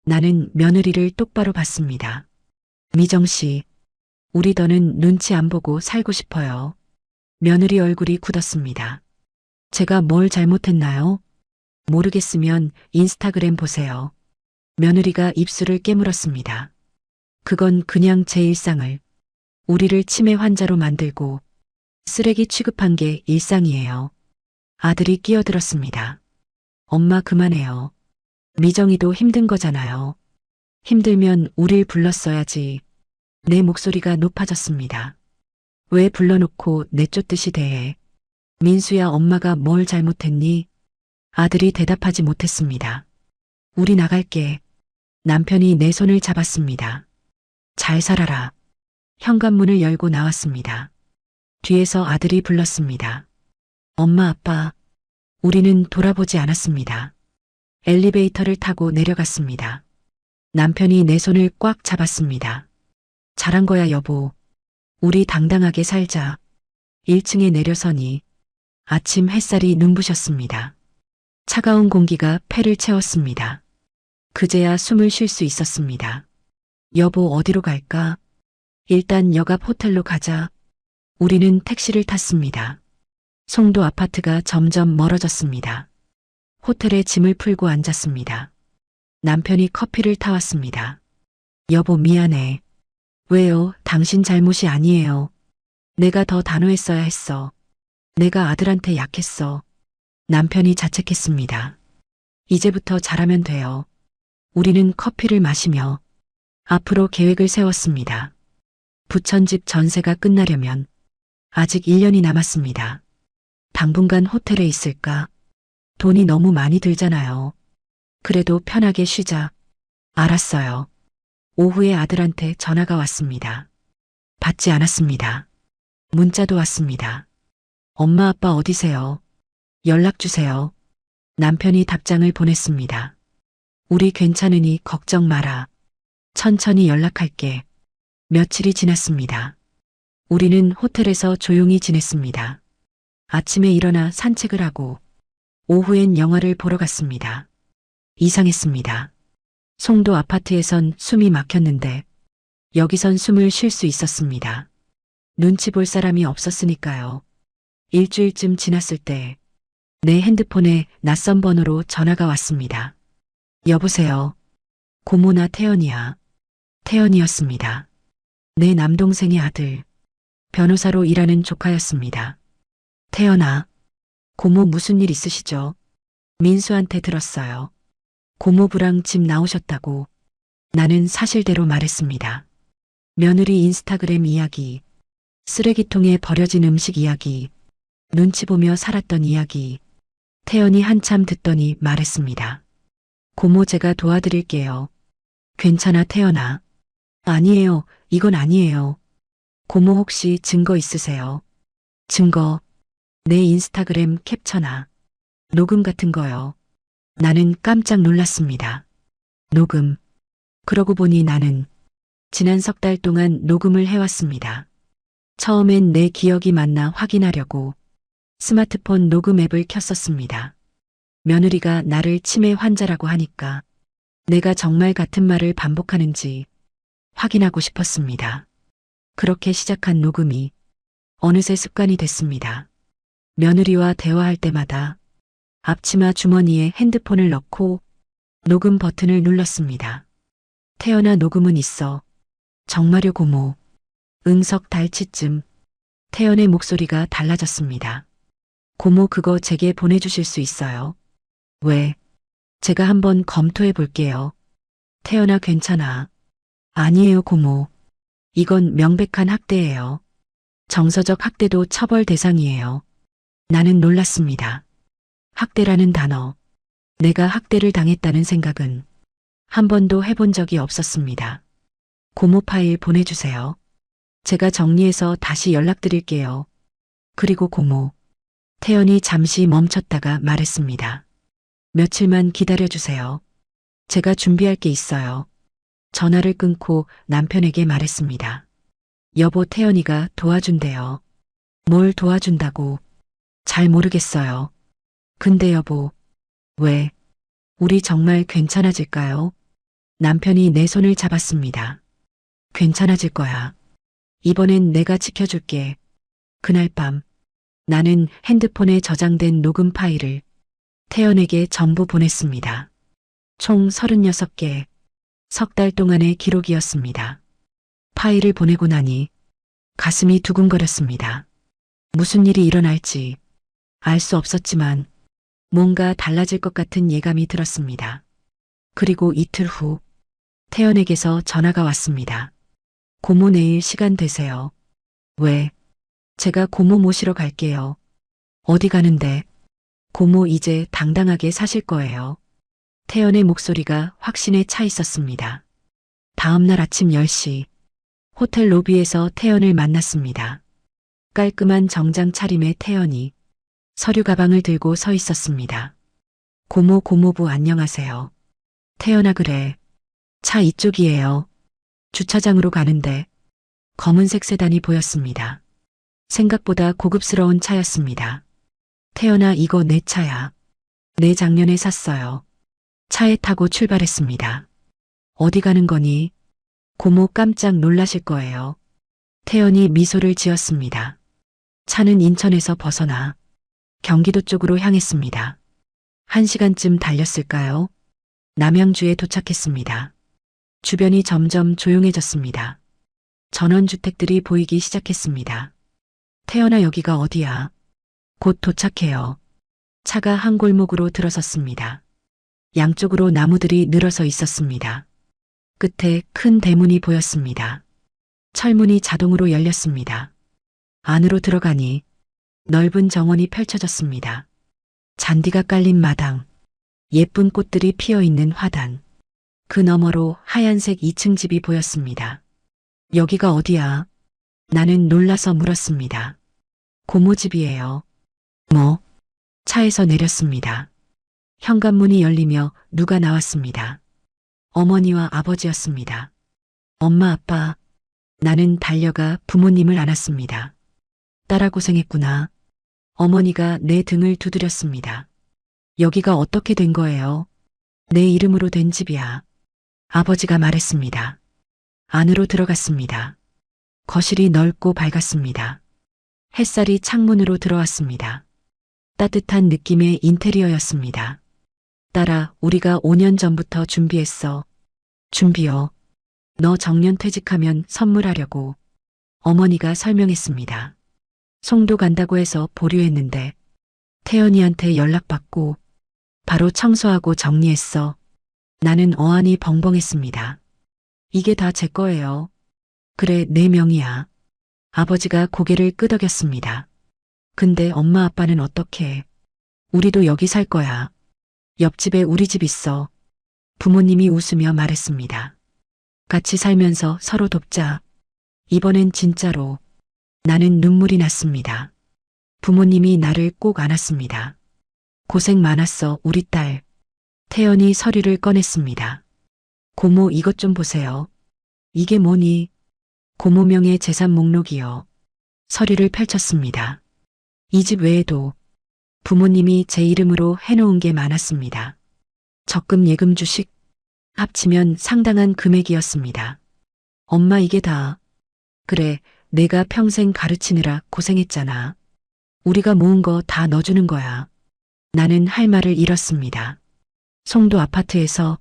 나는 며느리를 똑바로 봤습니다. 미정 씨, 우리 더는 눈치 안 보고 살고 싶어요. 며느리 얼굴이 굳었습니다. 제가 뭘 잘못했나요? 모르겠으면 인스타그램 보세요. 며느리가 입술을 깨물었습니다. 그건 그냥 제 일상을, 우리를 치매 환자로 만들고 쓰레기 취급한 게 일상이에요. 아들이 끼어들었습니다. 엄마, 그만해요. 미정이도 힘든 거잖아요. 힘들면 우릴 불렀어야지. 내 목소리가 높아졌습니다. 왜 불러놓고 내쫓듯이 대해? 민수야, 엄마가 뭘 잘못했니? 아들이 대답하지 못했습니다. 우리 나갈게. 남편이 내 손을 잡았습니다. 잘 살아라. 현관문을 열고 나왔습니다. 뒤에서 아들이 불렀습니다. 엄마, 아빠. 우리는 돌아보지 않았습니다. 엘리베이터를 타고 내려갔습니다. 남편이 내 손을 꽉 잡았습니다. 잘한 거야, 여보. 우리 당당하게 살자. 1층에 내려서니 아침 햇살이 눈부셨습니다. 차가운 공기가 폐를 채웠습니다. 그제야 숨을 쉴 수 있었습니다. 여보, 어디로 갈까? 일단 역 앞 호텔로 가자. 우리는 택시를 탔습니다. 송도 아파트가 점점 멀어졌습니다. 호텔에 짐을 풀고 앉았습니다. 남편이 커피를 타왔습니다. 여보, 미안해. 왜요? 당신 잘못이 아니에요. 내가 더 단호했어야 했어. 내가 아들한테 약했어. 남편이 자책했습니다. 이제부터 잘하면 돼요. 우리는 커피를 마시며 앞으로 계획을 세웠습니다. 부천집 전세가 끝나려면 아직 1년이 남았습니다. 당분간 호텔에 있을까? 돈이 너무 많이 들잖아요. 그래도 편하게 쉬자. 알았어요. 오후에 아들한테 전화가 왔습니다. 받지 않았습니다. 문자도 왔습니다. 엄마, 아빠 어디세요? 연락 주세요. 남편이 답장을 보냈습니다. 우리 괜찮으니 걱정 마라. 천천히 연락할게. 며칠이 지났습니다. 우리는 호텔에서 조용히 지냈습니다. 아침에 일어나 산책을 하고 오후엔 영화를 보러 갔습니다. 이상했습니다. 송도 아파트에선 숨이 막혔는데 여기선 숨을 쉴 수 있었습니다. 눈치 볼 사람이 없었으니까요. 일주일쯤 지났을 때 내 핸드폰에 낯선 번호로 전화가 왔습니다. 여보세요. 고모나 태연이야. 태연이었습니다. 내 남동생의 아들. 변호사로 일하는 조카였습니다. 태연아, 고모 무슨 일 있으시죠? 민수한테 들었어요. 고모부랑 집 나오셨다고. 나는 사실대로 말했습니다. 며느리 인스타그램 이야기, 쓰레기통에 버려진 음식 이야기, 눈치 보며 살았던 이야기. 태연이 한참 듣더니 말했습니다. 고모, 제가 도와드릴게요. 괜찮아, 태연아. 아니에요. 이건 아니에요. 고모 혹시 증거 있으세요? 증거, 내 인스타그램 캡처나 녹음 같은 거요. 나는 깜짝 놀랐습니다. 녹음. 그러고 보니 나는 지난 석 달 동안 녹음을 해왔습니다. 처음엔 내 기억이 맞나 확인하려고 스마트폰 녹음 앱을 켰었습니다. 며느리가 나를 치매 환자라고 하니까 내가 정말 같은 말을 반복하는지 확인하고 싶었습니다. 그렇게 시작한 녹음이 어느새 습관이 됐습니다. 며느리와 대화할 때마다 앞치마 주머니에 핸드폰을 넣고 녹음 버튼을 눌렀습니다. 태연아 녹음은 있어. 정말요 고모. 응석 달치쯤 태연의 목소리가 달라졌습니다. 고모 그거 제게 보내주실 수 있어요? 왜? 제가 한번 검토해 볼게요. 태연아 괜찮아. 아니에요 고모. 이건 명백한 학대예요. 정서적 학대도 처벌 대상이에요. 나는 놀랐습니다. 학대라는 단어. 내가 학대를 당했다는 생각은 한 번도 해본 적이 없었습니다. 고모 파일 보내주세요. 제가 정리해서 다시 연락드릴게요. 그리고 고모. 태연이 잠시 멈췄다가 말했습니다. 며칠만 기다려주세요. 제가 준비할 게 있어요. 전화를 끊고 남편에게 말했습니다. 여보 태연이가 도와준대요. 뭘 도와준다고? 잘 모르겠어요. 근데 여보. 왜? 우리 정말 괜찮아질까요? 남편이 내 손을 잡았습니다. 괜찮아질 거야. 이번엔 내가 지켜줄게. 그날 밤 나는 핸드폰에 저장된 녹음 파일을 태연에게 전부 보냈습니다. 총 36개, 석 달 동안의 기록이었습니다. 파일을 보내고 나니 가슴이 두근거렸습니다. 무슨 일이 일어날지 알 수 없었지만 뭔가 달라질 것 같은 예감이 들었습니다. 그리고 이틀 후 태연에게서 전화가 왔습니다. 고모 내일 시간 되세요. 왜? 제가 고모 모시러 갈게요. 어디 가는데? 고모 이제 당당하게 사실 거예요. 태연의 목소리가 확신에 차 있었습니다. 다음 날 아침 10시 호텔 로비에서 태연을 만났습니다. 깔끔한 정장 차림의 태연이 서류 가방을 들고 서 있었습니다. 고모 고모부 안녕하세요. 태연아 그래. 차 이쪽이에요. 주차장으로 가는데 검은색 세단이 보였습니다. 생각보다 고급스러운 차였습니다. 태연아 이거 내 차야. 내 작년에 샀어요. 차에 타고 출발했습니다. 어디 가는 거니? 고모 깜짝 놀라실 거예요. 태연이 미소를 지었습니다. 차는 인천에서 벗어나 경기도 쪽으로 향했습니다. 1시간쯤 달렸을까요? 남양주에 도착했습니다. 주변이 점점 조용해졌습니다. 전원주택들이 보이기 시작했습니다. 태연아 여기가 어디야? 곧 도착해요. 차가 한 골목으로 들어섰습니다. 양쪽으로 나무들이 늘어서 있었습니다. 끝에 큰 대문이 보였습니다. 철문이 자동으로 열렸습니다. 안으로 들어가니 넓은 정원이 펼쳐졌습니다. 잔디가 깔린 마당, 예쁜 꽃들이 피어 있는 화단, 그 너머로 하얀색 2층 집이 보였습니다. 여기가 어디야? 나는 놀라서 물었습니다. 고모 집이에요. 뭐? 차에서 내렸습니다. 현관문이 열리며 누가 나왔습니다. 어머니와 아버지였습니다. 엄마 아빠, 나는 달려가 부모님을 안았습니다. 딸아 고생했구나. 어머니가 내 등을 두드렸습니다. 여기가 어떻게 된 거예요? 내 이름으로 된 집이야. 아버지가 말했습니다. 안으로 들어갔습니다. 거실이 넓고 밝았습니다. 햇살이 창문으로 들어왔습니다. 따뜻한 느낌의 인테리어였습니다. 딸아, 우리가 5년 전부터 준비했어. 준비요. 너 정년 퇴직하면 선물하려고. 어머니가 설명했습니다. 송도 간다고 해서 보류했는데 태연이한테 연락받고 바로 청소하고 정리했어. 나는 어안이 벙벙했습니다. 이게 다 제 거예요. 그래, 내 명이야. 아버지가 고개를 끄덕였습니다. 근데 엄마 아빠는 어떻게? 우리도 여기 살 거야. 옆집에 우리 집 있어. 부모님이 웃으며 말했습니다. 같이 살면서 서로 돕자. 이번엔 진짜로. 나는 눈물이 났습니다. 부모님이 나를 꼭 안았습니다. 고생 많았어, 우리 딸. 태연이 서류를 꺼냈습니다. 고모, 이것 좀 보세요. 이게 뭐니? 고모명의 재산 목록이요. 서류를 펼쳤습니다. 이 집 외에도 부모님이 제 이름으로 해놓은 게 많았습니다. 적금, 예금, 주식 합치면 상당한 금액이었습니다. 엄마, 이게 다. 그래, 내가 평생 가르치느라 고생했잖아. 우리가 모은 거 다 넣어주는 거야. 나는 할 말을 잃었습니다. 송도 아파트에서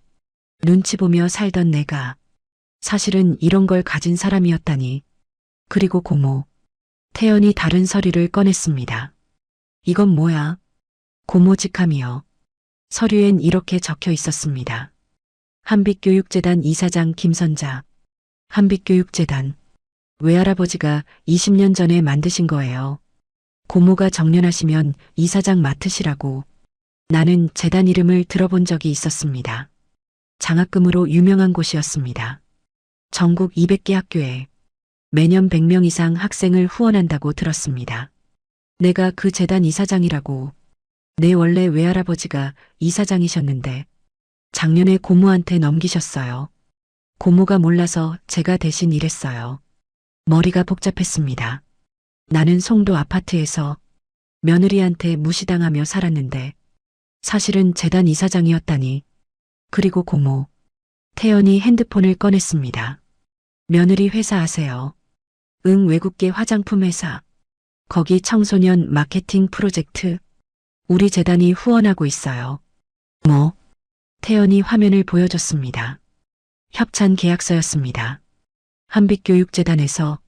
눈치 보며 살던 내가 사실은 이런 걸 가진 사람이었다니. 그리고 고모. 태연이 다른 서류를 꺼냈습니다. 이건 뭐야? 고모 직함이요. 서류엔 이렇게 적혀 있었습니다. 한빛교육재단 이사장 김선자. 한빛교육재단. 외할아버지가 20년 전에 만드신 거예요. 고모가 정년하시면 이사장 맡으시라고. 나는 재단 이름을 들어본 적이 있었습니다. 장학금으로 유명한 곳이었습니다. 전국 200개 학교에 매년 100명 이상 학생을 후원한다고 들었습니다. 내가 그 재단 이사장이라고. 내 원래 외할아버지가 이사장이셨는데 작년에 고모한테 넘기셨어요. 고모가 몰라서 제가 대신 일했어요. 머리가 복잡했습니다. 나는 송도 아파트에서 며느리한테 무시당하며 살았는데 사실은 재단 이사장이었다니. 그리고 고모. 태연이 핸드폰을 꺼냈습니다. 며느리 회사 아세요? 응, 외국계 화장품 회사. 거기 청소년 마케팅 프로젝트. 우리 재단이 후원하고 있어요. 뭐? 태연이 화면을 보여줬습니다. 협찬 계약서였습니다. 한빛교육재단에서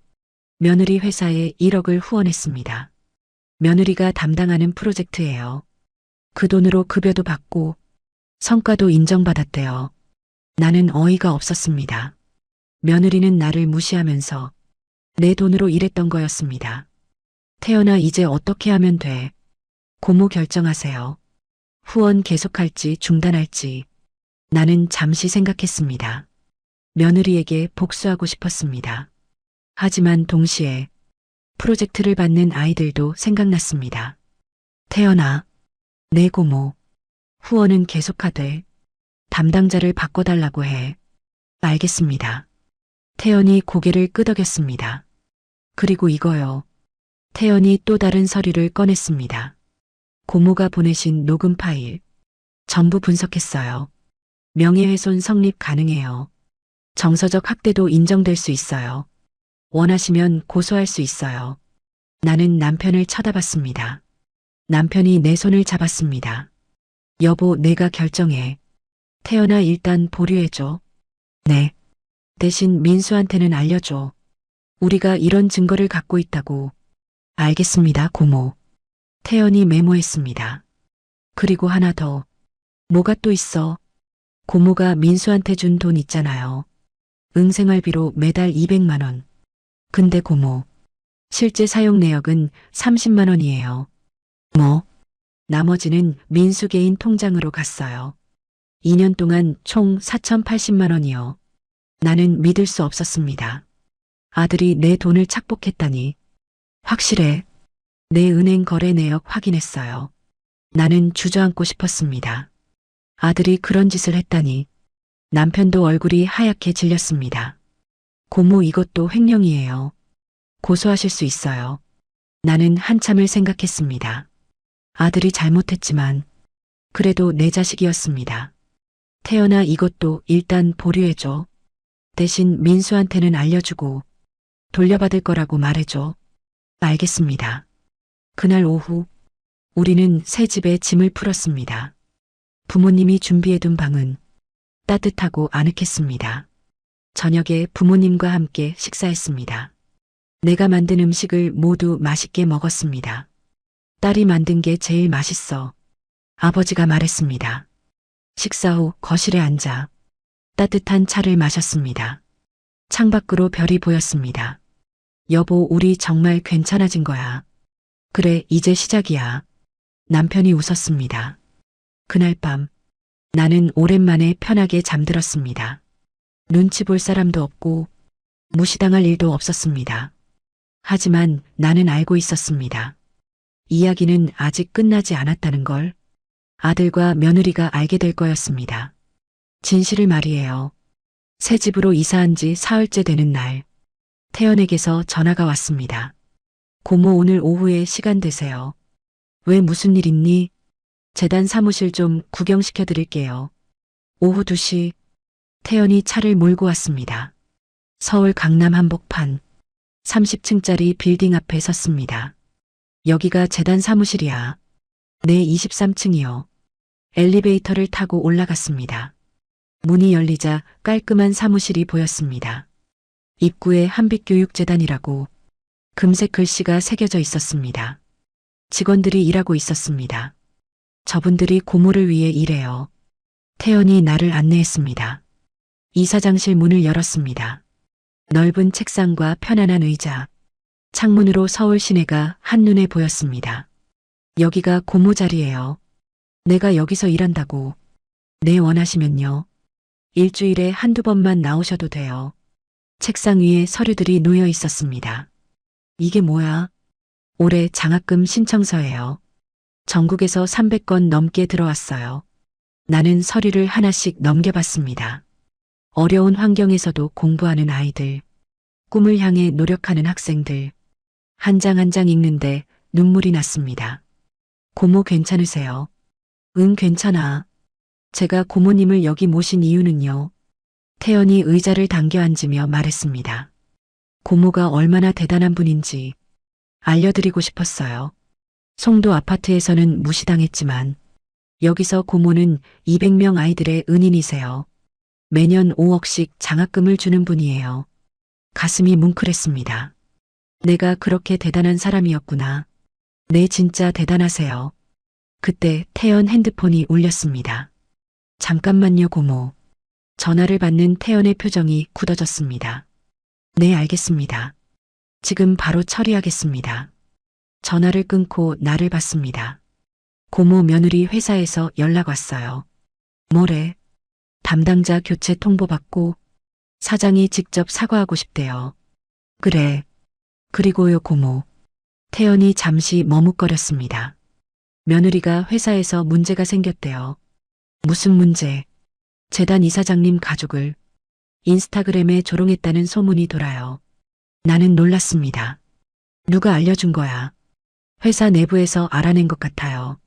며느리 회사에 1억을 후원했습니다. 며느리가 담당하는 프로젝트예요. 그 돈으로 급여도 받고 성과도 인정받았대요. 나는 어이가 없었습니다. 며느리는 나를 무시하면서 내 돈으로 일했던 거였습니다. 태연아, 이제 어떻게 하면 돼? 고모 결정하세요. 후원 계속할지 중단할지. 나는 잠시 생각했습니다. 며느리에게 복수하고 싶었습니다. 하지만 동시에 프로젝트를 받는 아이들도 생각났습니다. 태연아, 내 고모. 후원은 계속하되 담당자를 바꿔달라고 해. 알겠습니다. 태연이 고개를 끄덕였습니다. 그리고 이거요. 태연이 또 다른 서류를 꺼냈습니다. 고모가 보내신 녹음 파일. 전부 분석했어요. 명예훼손 성립 가능해요. 정서적 학대도 인정될 수 있어요. 원하시면 고소할 수 있어요. 나는 남편을 쳐다봤습니다. 남편이 내 손을 잡았습니다. 여보, 내가 결정해. 태연아, 일단 보류해줘. 네. 대신 민수한테는 알려줘. 우리가 이런 증거를 갖고 있다고. 알겠습니다, 고모. 태연이 메모했습니다. 그리고 하나 더. 뭐가 또 있어? 고모가 민수한테 준 돈 있잖아요. 생활비로 매달 200만 원. 근데 고모, 실제 사용 내역은 30만 원이에요. 뭐? 나머지는 민수 개인 통장으로 갔어요. 2년 동안 총 4,080만 원이요. 나는 믿을 수 없었습니다. 아들이 내 돈을 착복했다니. 확실해. 내 은행 거래 내역 확인했어요. 나는 주저앉고 싶었습니다. 아들이 그런 짓을 했다니. 남편도 얼굴이 하얗게 질렸습니다. 고모, 이것도 횡령이에요. 고소하실 수 있어요. 나는 한참을 생각했습니다. 아들이 잘못했지만 그래도 내 자식이었습니다. 태연아, 이것도 일단 보류해줘. 대신 민수한테는 알려주고 돌려받을 거라고 말해줘. 알겠습니다. 그날 오후 우리는 새 집에 짐을 풀었습니다. 부모님이 준비해둔 방은 따뜻하고 아늑했습니다. 저녁에 부모님과 함께 식사했습니다. 내가 만든 음식을 모두 맛있게 먹었습니다. 딸이 만든 게 제일 맛있어. 아버지가 말했습니다. 식사 후 거실에 앉아 따뜻한 차를 마셨습니다. 창밖으로 별이 보였습니다. 여보, 우리 정말 괜찮아진 거야. 그래, 이제 시작이야. 남편이 웃었습니다. 그날 밤 나는 오랜만에 편하게 잠들었습니다. 눈치 볼 사람도 없고 무시당할 일도 없었습니다. 하지만 나는 알고 있었습니다. 이야기는 아직 끝나지 않았다는 걸 아들과 며느리가 알게 될 거였습니다. 진실을 말이에요. 새 집으로 이사한 지 사흘째 되는 날, 태연에게서 전화가 왔습니다. 고모 오늘 오후에 시간 되세요. 왜 무슨 일 있니? 재단 사무실 좀 구경시켜 드릴게요. 오후 2시, 태연이 차를 몰고 왔습니다. 서울 강남 한복판 30층짜리 빌딩 앞에 섰습니다. 여기가 재단 사무실이야. 네, 23층이요. 엘리베이터를 타고 올라갔습니다. 문이 열리자 깔끔한 사무실이 보였습니다. 입구에 한빛교육재단이라고 금색 글씨가 새겨져 있었습니다. 직원들이 일하고 있었습니다. 저분들이 고모를 위해 일해요. 태연이 나를 안내했습니다. 이사장실 문을 열었습니다. 넓은 책상과 편안한 의자, 창문으로 서울 시내가 한눈에 보였습니다. 여기가 고모 자리예요. 내가 여기서 일한다고. 네, 원하시면요. 일주일에 한두 번만 나오셔도 돼요. 책상 위에 서류들이 놓여 있었습니다. 이게 뭐야? 올해 장학금 신청서예요. 전국에서 300건 넘게 들어왔어요. 나는 서류를 하나씩 넘겨봤습니다. 어려운 환경에서도 공부하는 아이들, 꿈을 향해 노력하는 학생들, 한 장 한 장 읽는데 눈물이 났습니다. 고모 괜찮으세요? 응, 괜찮아. 제가 고모님을 여기 모신 이유는요. 태연이 의자를 당겨 앉으며 말했습니다. 고모가 얼마나 대단한 분인지 알려드리고 싶었어요. 송도 아파트에서는 무시당했지만 여기서 고모는 200명 아이들의 은인이세요. 매년 5억씩 장학금을 주는 분이에요. 가슴이 뭉클했습니다. 내가 그렇게 대단한 사람이었구나. 네, 진짜 대단하세요. 그때 태연 핸드폰이 울렸습니다. 잠깐만요, 고모. 전화를 받는 태연의 표정이 굳어졌습니다. 네, 알겠습니다. 지금 바로 처리하겠습니다. 전화를 끊고 나를 봤습니다. 고모 며느리 회사에서 연락 왔어요. 뭐래? 담당자 교체 통보받고 사장이 직접 사과하고 싶대요. 그래. 그리고요, 고모. 태연이 잠시 머뭇거렸습니다. 며느리가 회사에서 문제가 생겼대요. 무슨 문제? 재단 이사장님 가족을 인스타그램에 조롱했다는 소문이 돌아요. 나는 놀랐습니다. 누가 알려준 거야? 회사 내부에서 알아낸 것 같아요.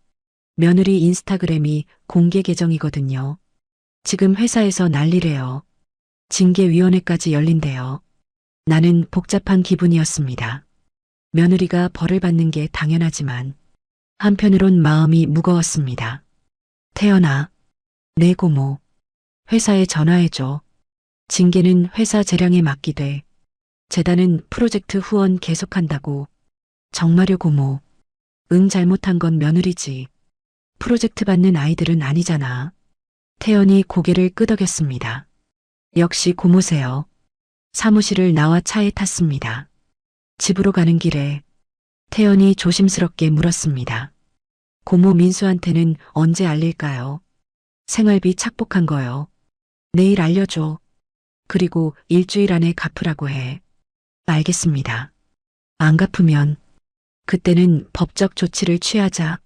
며느리 인스타그램이 공개 계정이거든요. 지금 회사에서 난리래요. 징계위원회까지 열린대요. 나는 복잡한 기분이었습니다. 며느리가 벌을 받는 게 당연하지만 한편으론 마음이 무거웠습니다. 태연아, 네 고모. 회사에 전화해줘. 징계는 회사 재량에 맡기되 재단은 프로젝트 후원 계속한다고. 정말요, 고모. 응, 잘못한 건 며느리지. 프로젝트 받는 아이들은 아니잖아. 태연이 고개를 끄덕였습니다. 역시 고모세요. 사무실을 나와 차에 탔습니다. 집으로 가는 길에 태연이 조심스럽게 물었습니다. 고모 민수한테는 언제 알릴까요? 생활비 착복한 거요. 내일 알려줘. 그리고 일주일 안에 갚으라고 해. 알겠습니다. 안 갚으면 그때는 법적 조치를 취하자.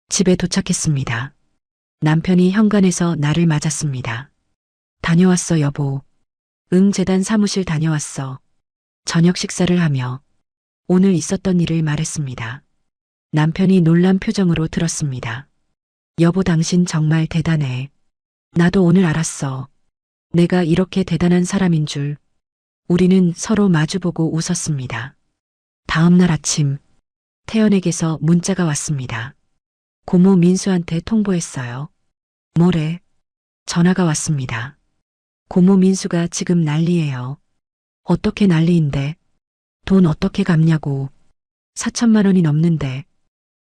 집에 도착했습니다. 남편이 현관에서 나를 맞았습니다. 다녀왔어, 여보. 응, 재단 사무실 다녀왔어. 저녁 식사를 하며 오늘 있었던 일을 말했습니다. 남편이 놀란 표정으로 들었습니다. 여보, 당신 정말 대단해. 나도 오늘 알았어. 내가 이렇게 대단한 사람인 줄. 우리는 서로 마주보고 웃었습니다. 다음 날 아침, 태연에게서 문자가 왔습니다. 고모 민수한테 통보했어요. 뭐래? 전화가 왔습니다. 고모 민수가 지금 난리예요. 어떻게 난리인데? 돈 어떻게 갚냐고. 4천만 원이 넘는데.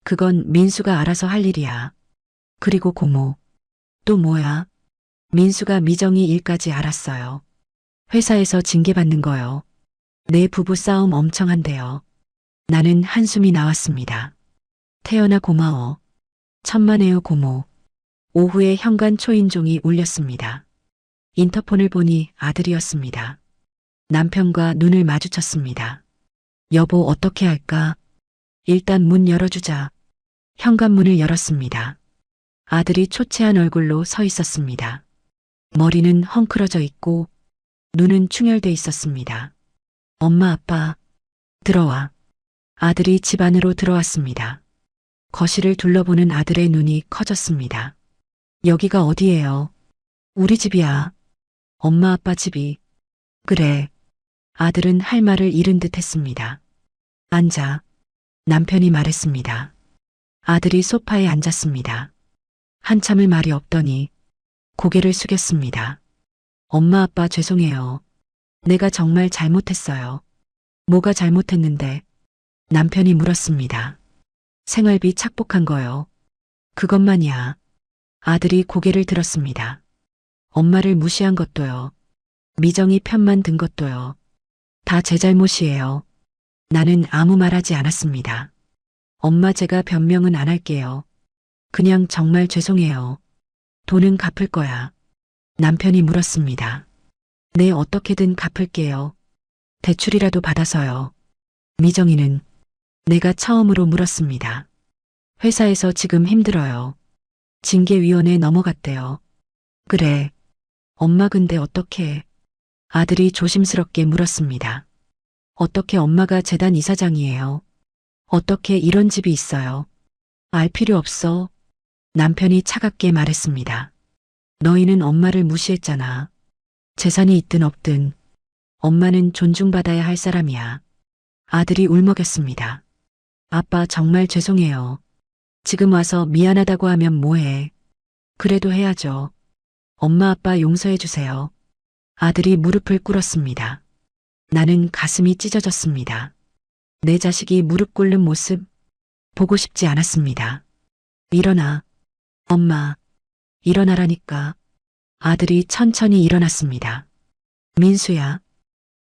그건 민수가 알아서 할 일이야. 그리고 고모. 또 뭐야? 민수가 미정이 일까지 알았어요. 회사에서 징계받는 거요. 내 부부 싸움 엄청 한대요. 나는 한숨이 나왔습니다. 태연아, 고마워. 천만에요, 고모. 오후에 현관 초인종이 울렸습니다. 인터폰을 보니 아들이었습니다. 남편과 눈을 마주쳤습니다. 여보, 어떻게 할까? 일단 문 열어주자. 현관문을 열었습니다. 아들이 초췌한 얼굴로 서 있었습니다. 머리는 헝클어져 있고 눈은 충혈돼 있었습니다. 엄마, 아빠, 들어와. 아들이 집 안으로 들어왔습니다. 거실을 둘러보는 아들의 눈이 커졌습니다. 여기가 어디예요? 우리 집이야. 엄마, 아빠 집이. 그래. 아들은 할 말을 잃은 듯 했습니다. 앉아. 남편이 말했습니다. 아들이 소파에 앉았습니다. 한참을 말이 없더니 고개를 숙였습니다. 엄마, 아빠 죄송해요. 내가 정말 잘못했어요. 뭐가 잘못했는데? 남편이 물었습니다. 생활비 착복한 거요. 그것만이야. 아들이 고개를 들었습니다. 엄마를 무시한 것도요. 미정이 편만 든 것도요. 다 제 잘못이에요. 나는 아무 말하지 않았습니다. 엄마, 제가 변명은 안 할게요. 그냥 정말 죄송해요. 돈은 갚을 거야. 남편이 물었습니다. 네, 어떻게든 갚을게요. 대출이라도 받아서요. 미정이는 내가 처음으로 물었습니다. 회사에서 지금 힘들어요. 징계위원회 넘어갔대요. 그래. 엄마, 근데 어떻게? 아들이 조심스럽게 물었습니다. 어떻게 엄마가 재단 이사장이에요? 어떻게 이런 집이 있어요? 알 필요 없어. 남편이 차갑게 말했습니다. 너희는 엄마를 무시했잖아. 재산이 있든 없든 엄마는 존중받아야 할 사람이야. 아들이 울먹였습니다. 아빠, 정말 죄송해요. 지금 와서 미안하다고 하면 뭐해. 그래도 해야죠. 엄마, 아빠 용서해 주세요. 아들이 무릎을 꿇었습니다. 나는 가슴이 찢어졌습니다. 내 자식이 무릎 꿇는 모습 보고 싶지 않았습니다. 일어나. 엄마, 일어나라니까. 아들이 천천히 일어났습니다. 민수야.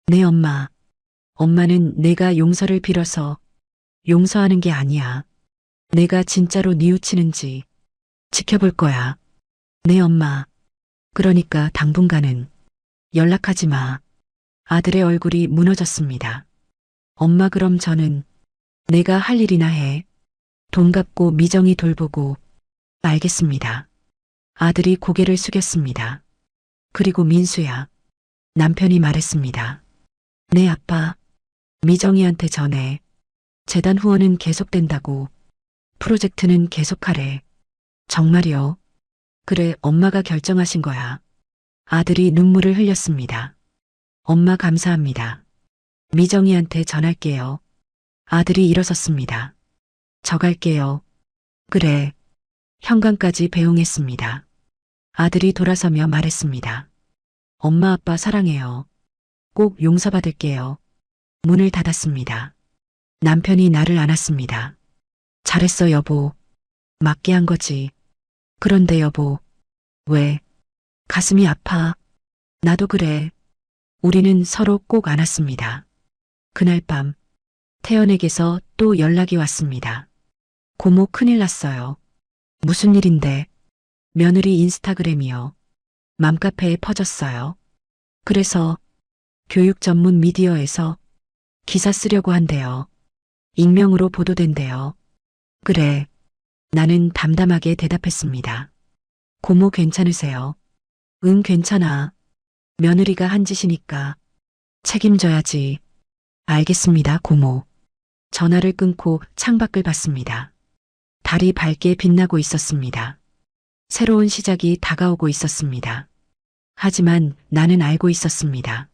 네, 엄마. 엄마는 내가 용서를 빌어서 용서하는 게 아니야. 내가 진짜로 뉘우치는지 지켜볼 거야. 네, 엄마. 그러니까 당분간은 연락하지 마. 아들의 얼굴이 무너졌습니다. 엄마, 그럼 저는 내가 할 일이나 해. 돈 갚고 미정이 돌보고. 알겠습니다. 아들이 고개를 숙였습니다. 그리고 민수야. 남편이 말했습니다. 네, 아빠. 미정이한테 전해. 재단 후원은 계속된다고. 프로젝트는 계속하래. 정말이요? 그래, 엄마가 결정하신 거야. 아들이 눈물을 흘렸습니다. 엄마, 감사합니다. 미정이한테 전할게요. 아들이 일어섰습니다. 저 갈게요. 그래. 현관까지 배웅했습니다. 아들이 돌아서며 말했습니다. 엄마, 아빠 사랑해요. 꼭 용서받을게요. 문을 닫았습니다. 남편이 나를 안았습니다. 잘했어, 여보. 맞게 한 거지. 그런데 여보, 왜? 가슴이 아파. 나도 그래. 우리는 서로 꼭 안았습니다. 그날 밤, 태연에게서 또 연락이 왔습니다. 고모, 큰일 났어요. 무슨 일인데? 며느리 인스타그램이요. 맘카페에 퍼졌어요. 그래서 교육 전문 미디어에서 기사 쓰려고 한대요. 익명으로 보도된대요. 그래. 나는 담담하게 대답했습니다. 고모, 괜찮으세요? 응, 괜찮아. 며느리가 한 짓이니까 책임져야지. 알겠습니다, 고모. 전화를 끊고 창밖을 봤습니다. 달이 밝게 빛나고 있었습니다. 새로운 시작이 다가오고 있었습니다. 하지만 나는 알고 있었습니다.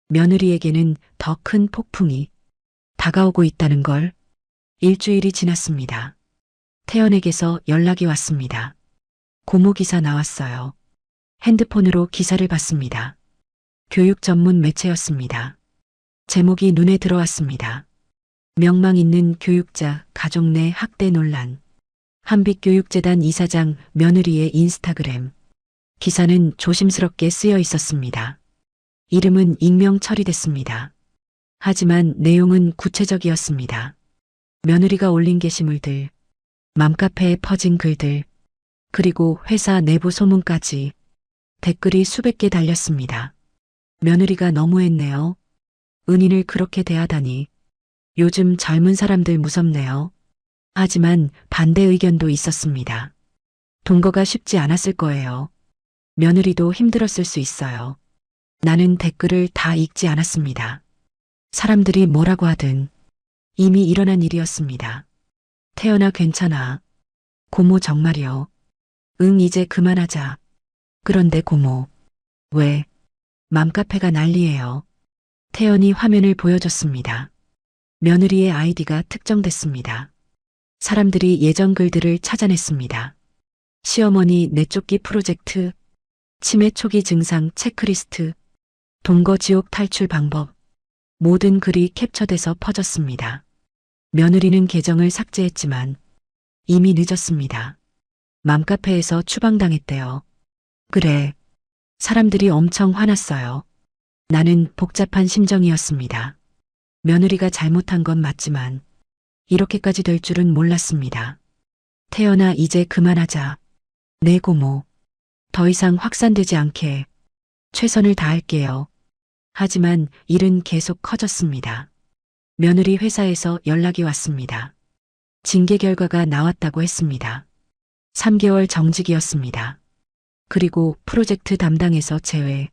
며느리에게는 더 큰 폭풍이 다가오고 있다는 걸. 일주일이 지났습니다. 태연에게서 연락이 왔습니다. 고모, 기사 나왔어요. 핸드폰으로 기사를 봤습니다. 교육 전문 매체였습니다. 제목이 눈에 들어왔습니다. 명망 있는 교육자 가족 내 학대 논란. 한빛교육재단 이사장 며느리의 인스타그램. 기사는 조심스럽게 쓰여 있었습니다. 이름은 익명 처리됐습니다. 하지만 내용은 구체적이었습니다. 며느리가 올린 게시물들, 맘카페에 퍼진 글들, 그리고 회사 내부 소문까지 댓글이 수백 개 달렸습니다. 며느리가 너무했네요. 은인을 그렇게 대하다니. 요즘 젊은 사람들 무섭네요. 하지만 반대 의견도 있었습니다. 동거가 쉽지 않았을 거예요. 며느리도 힘들었을 수 있어요. 나는 댓글을 다 읽지 않았습니다. 사람들이 뭐라고 하든 이미 일어난 일이었습니다. 태연아 괜찮아. 고모 정말이요. 응 이제 그만하자. 그런데 고모. 왜? 맘카페가 난리예요. 태연이 화면을 보여줬습니다. 며느리의 아이디가 특정됐습니다. 사람들이 예전 글들을 찾아냈습니다. 시어머니 내쫓기 프로젝트, 치매 초기 증상 체크리스트, 동거 지옥 탈출 방법. 모든 글이 캡처돼서 퍼졌습니다. 며느리는 계정을 삭제했지만 이미 늦었습니다. 맘카페에서 추방당했대요. 그래. 사람들이 엄청 화났어요. 나는 복잡한 심정이었습니다. 며느리가 잘못한 건 맞지만 이렇게까지 될 줄은 몰랐습니다. 태연아 이제 그만하자. 네 고모. 더 이상 확산되지 않게 최선을 다할게요. 하지만 일은 계속 커졌습니다. 며느리 회사에서 연락이 왔습니다. 징계 결과가 나왔다고 했습니다. 3개월 정직이었습니다. 그리고 프로젝트 담당에서 제외,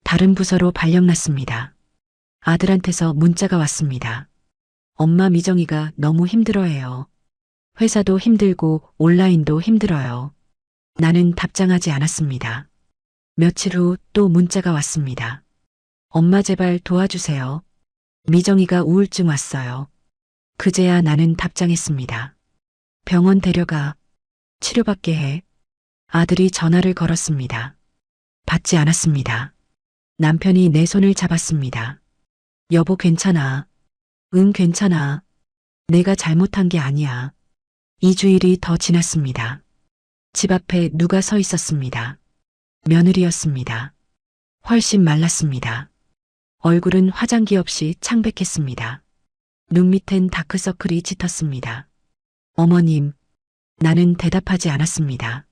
다른 부서로 발령났습니다. 아들한테서 문자가 왔습니다. 엄마 미정이가 너무 힘들어해요. 회사도 힘들고 온라인도 힘들어요. 나는 답장하지 않았습니다. 며칠 후 또 문자가 왔습니다. 엄마 제발 도와주세요. 미정이가 우울증 왔어요. 그제야 나는 답장했습니다. 병원 데려가. 치료받게 해. 아들이 전화를 걸었습니다. 받지 않았습니다. 남편이 내 손을 잡았습니다. 여보 괜찮아. 응 괜찮아. 내가 잘못한 게 아니야. 2주일이 더 지났습니다. 집 앞에 누가 서 있었습니다. 며느리였습니다. 훨씬 말랐습니다. 얼굴은 화장기 없이 창백했습니다. 눈 밑엔 다크서클이 짙었습니다. 어머님, 나는 대답하지 않았습니다.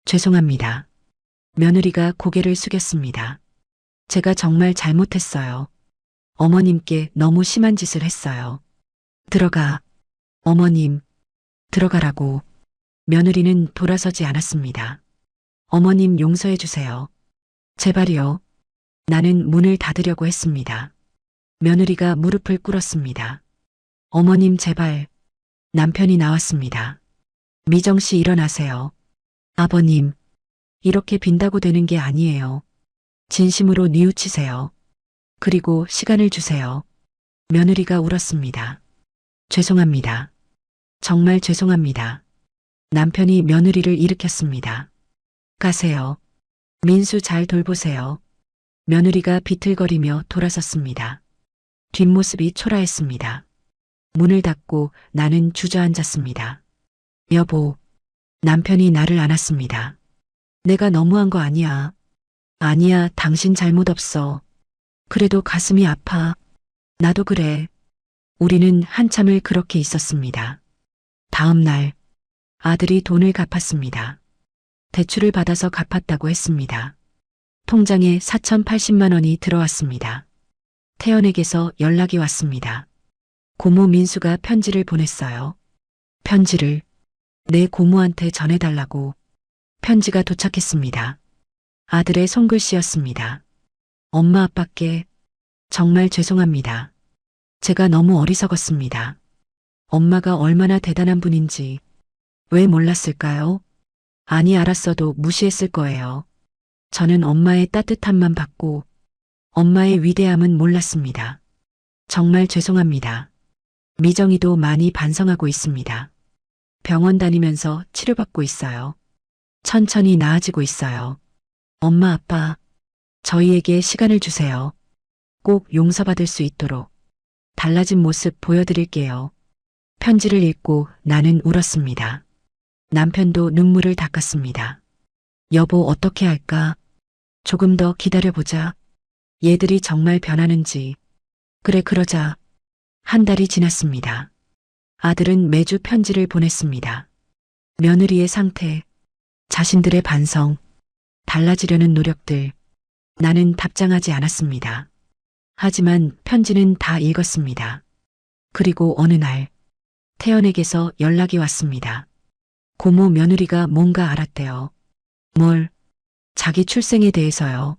죄송합니다. 며느리가 고개를 숙였습니다. 제가 정말 잘못했어요. 어머님께 너무 심한 짓을 했어요. 들어가. 어머님, 들어가라고. 며느리는 돌아서지 않았습니다. 어머님 용서해 주세요. 제발요. 나는 문을 닫으려고 했습니다. 며느리가 무릎을 꿇었습니다. 어머님 제발. 남편이 나왔습니다. 미정 씨 일어나세요. 아버님, 이렇게 빈다고 되는 게 아니에요. 진심으로 뉘우치세요. 그리고 시간을 주세요. 며느리가 울었습니다. 죄송합니다. 정말 죄송합니다. 남편이 며느리를 일으켰습니다. 가세요. 민수 잘 돌보세요. 며느리가 비틀거리며 돌아섰습니다. 뒷모습이 초라했습니다. 문을 닫고 나는 주저앉았습니다. 여보, 남편이 나를 안았습니다. 내가 너무한 거 아니야. 아니야, 당신 잘못 없어. 그래도 가슴이 아파. 나도 그래. 우리는 한참을 그렇게 있었습니다. 다음 날 아들이 돈을 갚았습니다. 대출을 받아서 갚았다고 했습니다. 통장에 4,080만 원이 들어왔습니다. 태연에게서 연락이 왔습니다. 고모 민수가 편지를 보냈어요. 편지를 내 고모한테 전해달라고. 편지가 도착했습니다. 아들의 손글씨였습니다. 엄마 아빠께 정말 죄송합니다. 제가 너무 어리석었습니다. 엄마가 얼마나 대단한 분인지 왜 몰랐을까요? 아니 알았어도 무시했을 거예요. 저는 엄마의 따뜻함만 받고 엄마의 위대함은 몰랐습니다. 정말 죄송합니다. 미정이도 많이 반성하고 있습니다. 병원 다니면서 치료받고 있어요. 천천히 나아지고 있어요. 엄마 아빠, 저희에게 시간을 주세요. 꼭 용서받을 수 있도록 달라진 모습 보여드릴게요. 편지를 읽고 나는 울었습니다. 남편도 눈물을 닦았습니다. 여보 어떻게 할까? 조금 더 기다려보자. 얘들이 정말 변하는지. 그래 그러자. 한 달이 지났습니다. 아들은 매주 편지를 보냈습니다. 며느리의 상태, 자신들의 반성, 달라지려는 노력들. 나는 답장하지 않았습니다. 하지만 편지는 다 읽었습니다. 그리고 어느 날 태연에게서 연락이 왔습니다. 고모 며느리가 뭔가 알았대요. 뭘? 자기 출생에 대해서요.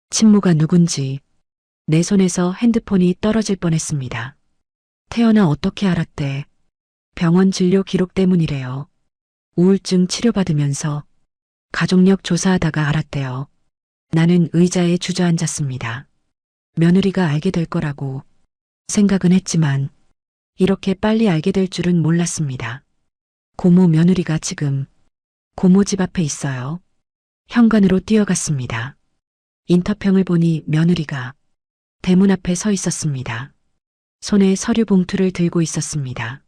친모가 누군지. 내 손에서 핸드폰이 떨어질 뻔했습니다. 태연아 어떻게 알았대? 병원 진료 기록 때문이래요. 우울증 치료받으면서 가족력 조사하다가 알았대요. 나는 의자에 주저앉았습니다. 며느리가 알게 될 거라고 생각은 했지만 이렇게 빨리 알게 될 줄은 몰랐습니다. 고모 며느리가 지금 고모 집 앞에 있어요. 현관으로 뛰어갔습니다. 인터평을 보니 며느리가 대문 앞에 서 있었습니다. 손에 서류 봉투를 들고 있었습니다.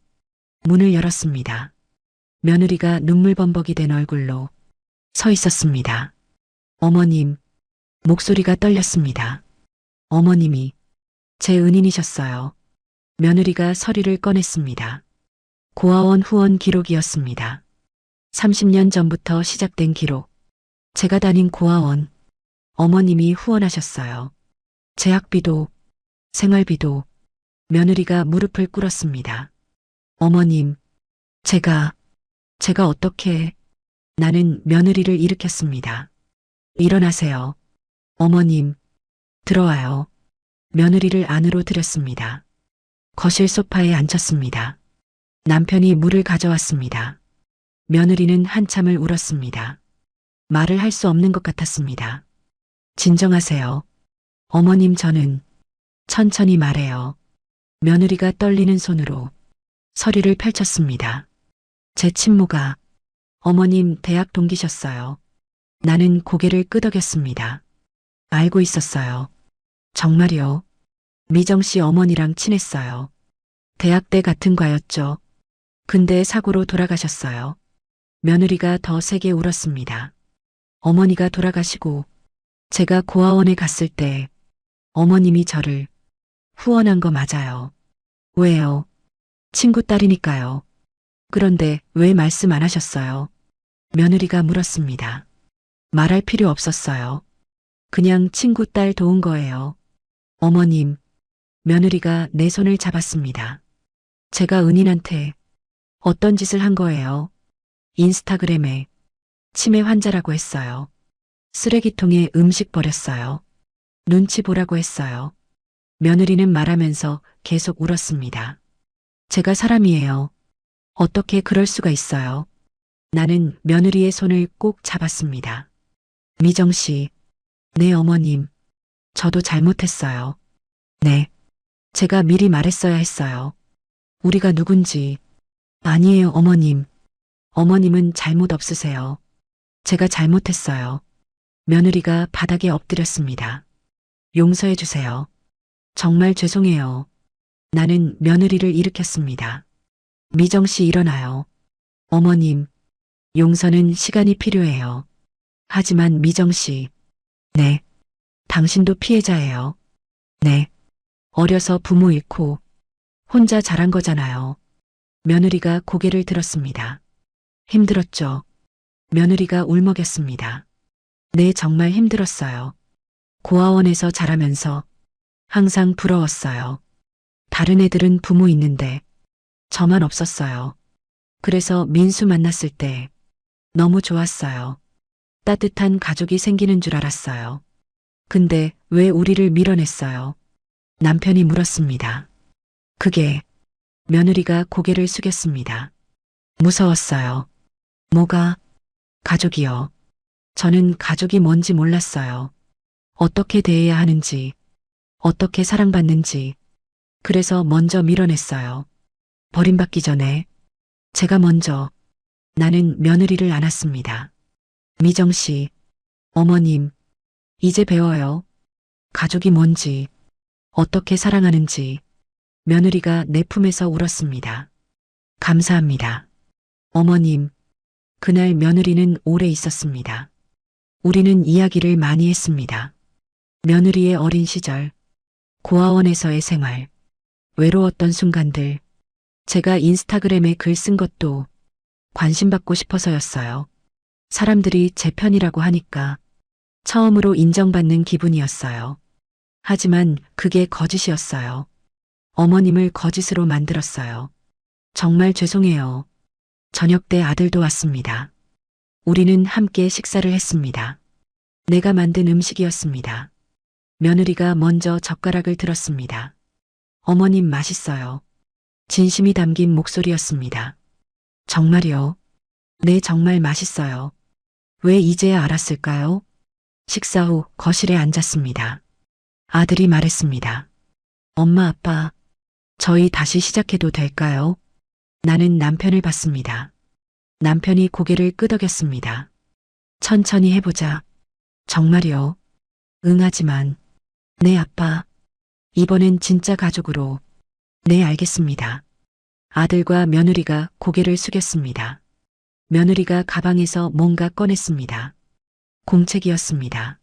문을 열었습니다. 며느리가 눈물범벅이 된 얼굴로 서 있었습니다. 어머님, 목소리가 떨렸습니다. 어머님이 제 은인이셨어요. 며느리가 서류를 꺼냈습니다. 고아원 후원 기록이었습니다. 30년 전부터 시작된 기록. 제가 다닌 고아원. 어머님이 후원하셨어요. 제 학비도, 생활비도. 며느리가 무릎을 꿇었습니다. 어머님, 제가 어떻게... 나는 며느리를 일으켰습니다. 일어나세요. 어머님, 들어와요. 며느리를 안으로 들였습니다. 거실 소파에 앉혔습니다. 남편이 물을 가져왔습니다. 며느리는 한참을 울었습니다. 말을 할 수 없는 것 같았습니다. 진정하세요. 어머님 저는 천천히 말해요. 며느리가 떨리는 손으로 서류를 펼쳤습니다. 제 친모가 어머님 대학 동기셨어요. 나는 고개를 끄덕였습니다. 알고 있었어요. 정말요? 미정 씨 어머니랑 친했어요. 대학 때 같은 과였죠. 근데 사고로 돌아가셨어요. 며느리가 더 세게 울었습니다. 어머니가 돌아가시고 제가 고아원에 갔을 때 어머님이 저를 후원한 거 맞아요. 왜요? 친구 딸이니까요. 그런데 왜 말씀 안 하셨어요? 며느리가 물었습니다. 말할 필요 없었어요. 그냥 친구 딸 도운 거예요. 어머님, 며느리가 내 손을 잡았습니다. 제가 은인한테 어떤 짓을 한 거예요? 인스타그램에 치매 환자라고 했어요. 쓰레기통에 음식 버렸어요. 눈치 보라고 했어요. 며느리는 말하면서 계속 울었습니다. 제가 사람이에요. 어떻게 그럴 수가 있어요? 나는 며느리의 손을 꼭 잡았습니다. 미정 씨, 네 어머님, 저도 잘못했어요. 네, 제가 미리 말했어야 했어요. 우리가 누군지. 아니에요 어머님. 어머님은 잘못 없으세요. 제가 잘못했어요. 며느리가 바닥에 엎드렸습니다. 용서해 주세요. 정말 죄송해요. 나는 며느리를 일으켰습니다. 미정 씨 일어나요. 어머님, 용서는 시간이 필요해요. 하지만 미정 씨, 네, 당신도 피해자예요. 네, 어려서 부모 잃고 혼자 자란 거잖아요. 며느리가 고개를 들었습니다. 힘들었죠. 며느리가 울먹였습니다. 네, 정말 힘들었어요. 고아원에서 자라면서 항상 부러웠어요. 다른 애들은 부모 있는데 저만 없었어요. 그래서 민수 만났을 때 너무 좋았어요. 따뜻한 가족이 생기는 줄 알았어요. 근데 왜 우리를 밀어냈어요? 남편이 물었습니다. 그게 며느리가 고개를 숙였습니다. 무서웠어요. 뭐가? 가족이요. 저는 가족이 뭔지 몰랐어요. 어떻게 대해야 하는지, 어떻게 사랑받는지. 그래서 먼저 밀어냈어요. 버림받기 전에 제가 먼저. 나는 며느리를 안았습니다. 미정 씨, 어머님, 이제 배워요. 가족이 뭔지, 어떻게 사랑하는지. 며느리가 내 품에서 울었습니다. 감사합니다. 어머님, 그날 며느리는 오래 있었습니다. 우리는 이야기를 많이 했습니다. 며느리의 어린 시절, 고아원에서의 생활, 외로웠던 순간들, 제가 인스타그램에 글 쓴 것도 관심받고 싶어서였어요. 사람들이 제 편이라고 하니까 처음으로 인정받는 기분이었어요. 하지만 그게 거짓이었어요. 어머님을 거짓으로 만들었어요. 정말 죄송해요. 저녁 때 아들도 왔습니다. 우리는 함께 식사를 했습니다. 내가 만든 음식이었습니다. 며느리가 먼저 젓가락을 들었습니다. 어머님 맛있어요. 진심이 담긴 목소리였습니다. 정말요? 네, 정말 맛있어요. 왜 이제야 알았을까요? 식사 후 거실에 앉았습니다. 아들이 말했습니다. 엄마, 아빠, 저희 다시 시작해도 될까요? 나는 남편을 봤습니다. 남편이 고개를 끄덕였습니다. 천천히 해보자. 정말요? 응하지만. 네, 아빠. 이번엔 진짜 가족으로. 네, 알겠습니다. 아들과 며느리가 고개를 숙였습니다. 며느리가 가방에서 뭔가 꺼냈습니다. 공책이었습니다.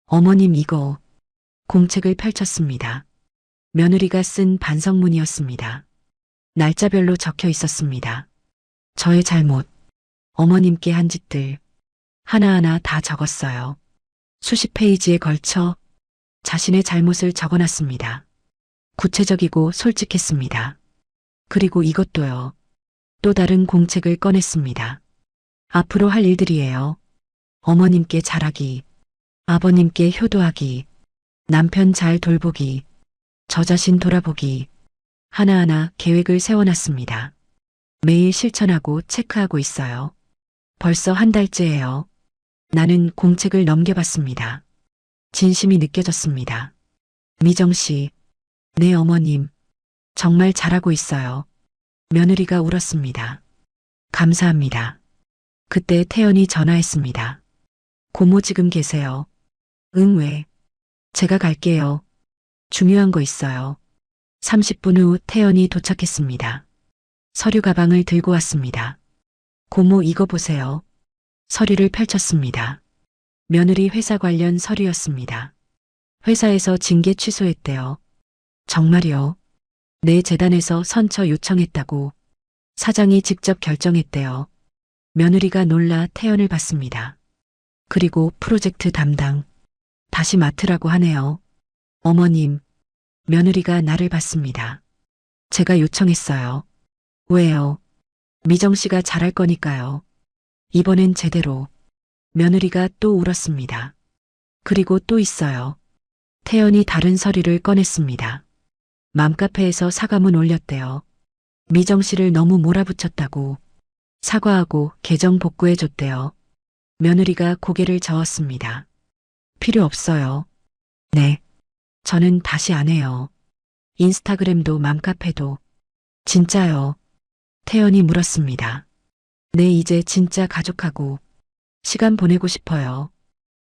어머님, 이거. 공책을 펼쳤습니다. 며느리가 쓴 반성문이었습니다. 날짜별로 적혀 있었습니다. 저의 잘못, 어머님께 한 짓들, 하나하나 다 적었어요. 수십 페이지에 걸쳐 자신의 잘못을 적어놨습니다. 구체적이고 솔직했습니다. 그리고 이것도요. 또 다른 공책을 꺼냈습니다. 앞으로 할 일들이에요. 어머님께 잘하기, 아버님께 효도하기, 남편 잘 돌보기, 저 자신 돌아보기, 하나하나 계획을 세워놨습니다. 매일 실천하고 체크하고 있어요. 벌써 한 달째예요. 나는 공책을 넘겨봤습니다. 진심이 느껴졌습니다. 미정 씨, 네 어머님, 정말 잘하고 있어요. 며느리가 울었습니다. 감사합니다. 그때 태연이 전화했습니다. 고모 지금 계세요? 응, 왜? 제가 갈게요. 중요한 거 있어요. 30분 후 태연이 도착했습니다. 서류 가방을 들고 왔습니다. 고모 이거 보세요. 서류를 펼쳤습니다. 며느리 회사 관련 서류였습니다. 회사에서 징계 취소했대요. 정말요? 내 재단에서 선처 요청했다고 사장이 직접 결정했대요. 며느리가 놀라 태연을 봤습니다. 그리고 프로젝트 담당 다시 맡으라고 하네요. 어머님, 며느리가 나를 봤습니다. 제가 요청했어요. 왜요? 미정 씨가 잘할 거니까요. 이번엔 제대로. 며느리가 또 울었습니다. 그리고 또 있어요. 태연이 다른 서류를 꺼냈습니다. 맘카페에서 사과문 올렸대요. 미정 씨를 너무 몰아붙였다고 사과하고 계정 복구해줬대요. 며느리가 고개를 저었습니다. 필요 없어요. 네. 저는 다시 안 해요. 인스타그램도 맘카페도. 진짜요? 태연이 물었습니다. 네, 이제 진짜 가족하고 시간 보내고 싶어요.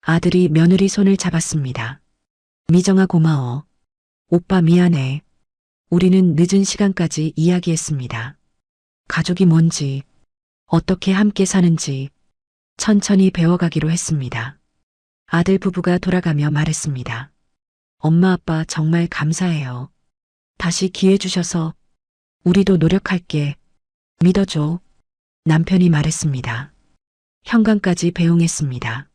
아들이 며느리 손을 잡았습니다. 미정아 고마워. 오빠 미안해. 우리는 늦은 시간까지 이야기했습니다. 가족이 뭔지, 어떻게 함께 사는지 천천히 배워가기로 했습니다. 아들 부부가 돌아가며 말했습니다. 엄마 아빠 정말 감사해요. 다시 기회 주셔서 우리도 노력할게. 믿어줘. 남편이 말했습니다. 현관까지 배웅했습니다.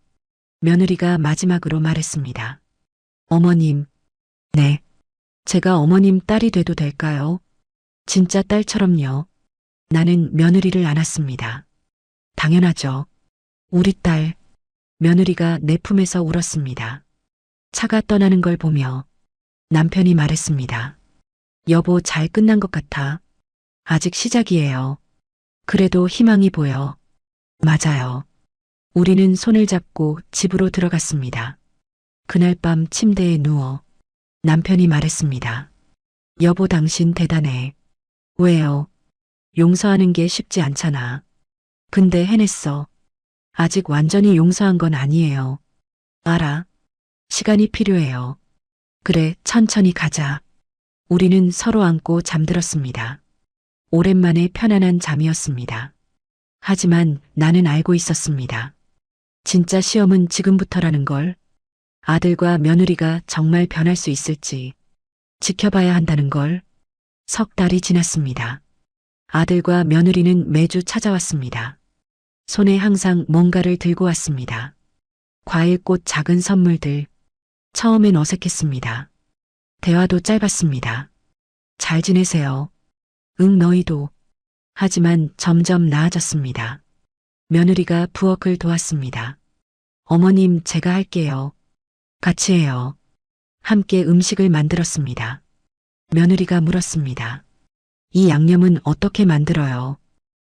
며느리가 마지막으로 말했습니다. 어머님, 네. 제가 어머님 딸이 돼도 될까요? 진짜 딸처럼요. 나는 며느리를 안았습니다. 당연하죠. 우리 딸. 며느리가 내 품에서 울었습니다. 차가 떠나는 걸 보며 남편이 말했습니다. 여보, 잘 끝난 것 같아. 아직 시작이에요. 그래도 희망이 보여. 맞아요. 우리는 손을 잡고 집으로 들어갔습니다. 그날 밤 침대에 누워 남편이 말했습니다. 여보, 당신 대단해. 왜요? 용서하는 게 쉽지 않잖아. 근데 해냈어. 아직 완전히 용서한 건 아니에요. 알아. 시간이 필요해요. 그래, 천천히 가자. 우리는 서로 안고 잠들었습니다. 오랜만에 편안한 잠이었습니다. 하지만 나는 알고 있었습니다. 진짜 시험은 지금부터라는 걸. 아들과 며느리가 정말 변할 수 있을지 지켜봐야 한다는 걸. 석 달이 지났습니다. 아들과 며느리는 매주 찾아왔습니다. 손에 항상 뭔가를 들고 왔습니다. 과일꽃 작은 선물들. 처음엔 어색했습니다. 대화도 짧았습니다. 잘 지내세요. 응, 너희도. 하지만 점점 나아졌습니다. 며느리가 부엌을 도왔습니다. 어머님, 제가 할게요. 같이 해요. 함께 음식을 만들었습니다. 며느리가 물었습니다. 이 양념은 어떻게 만들어요?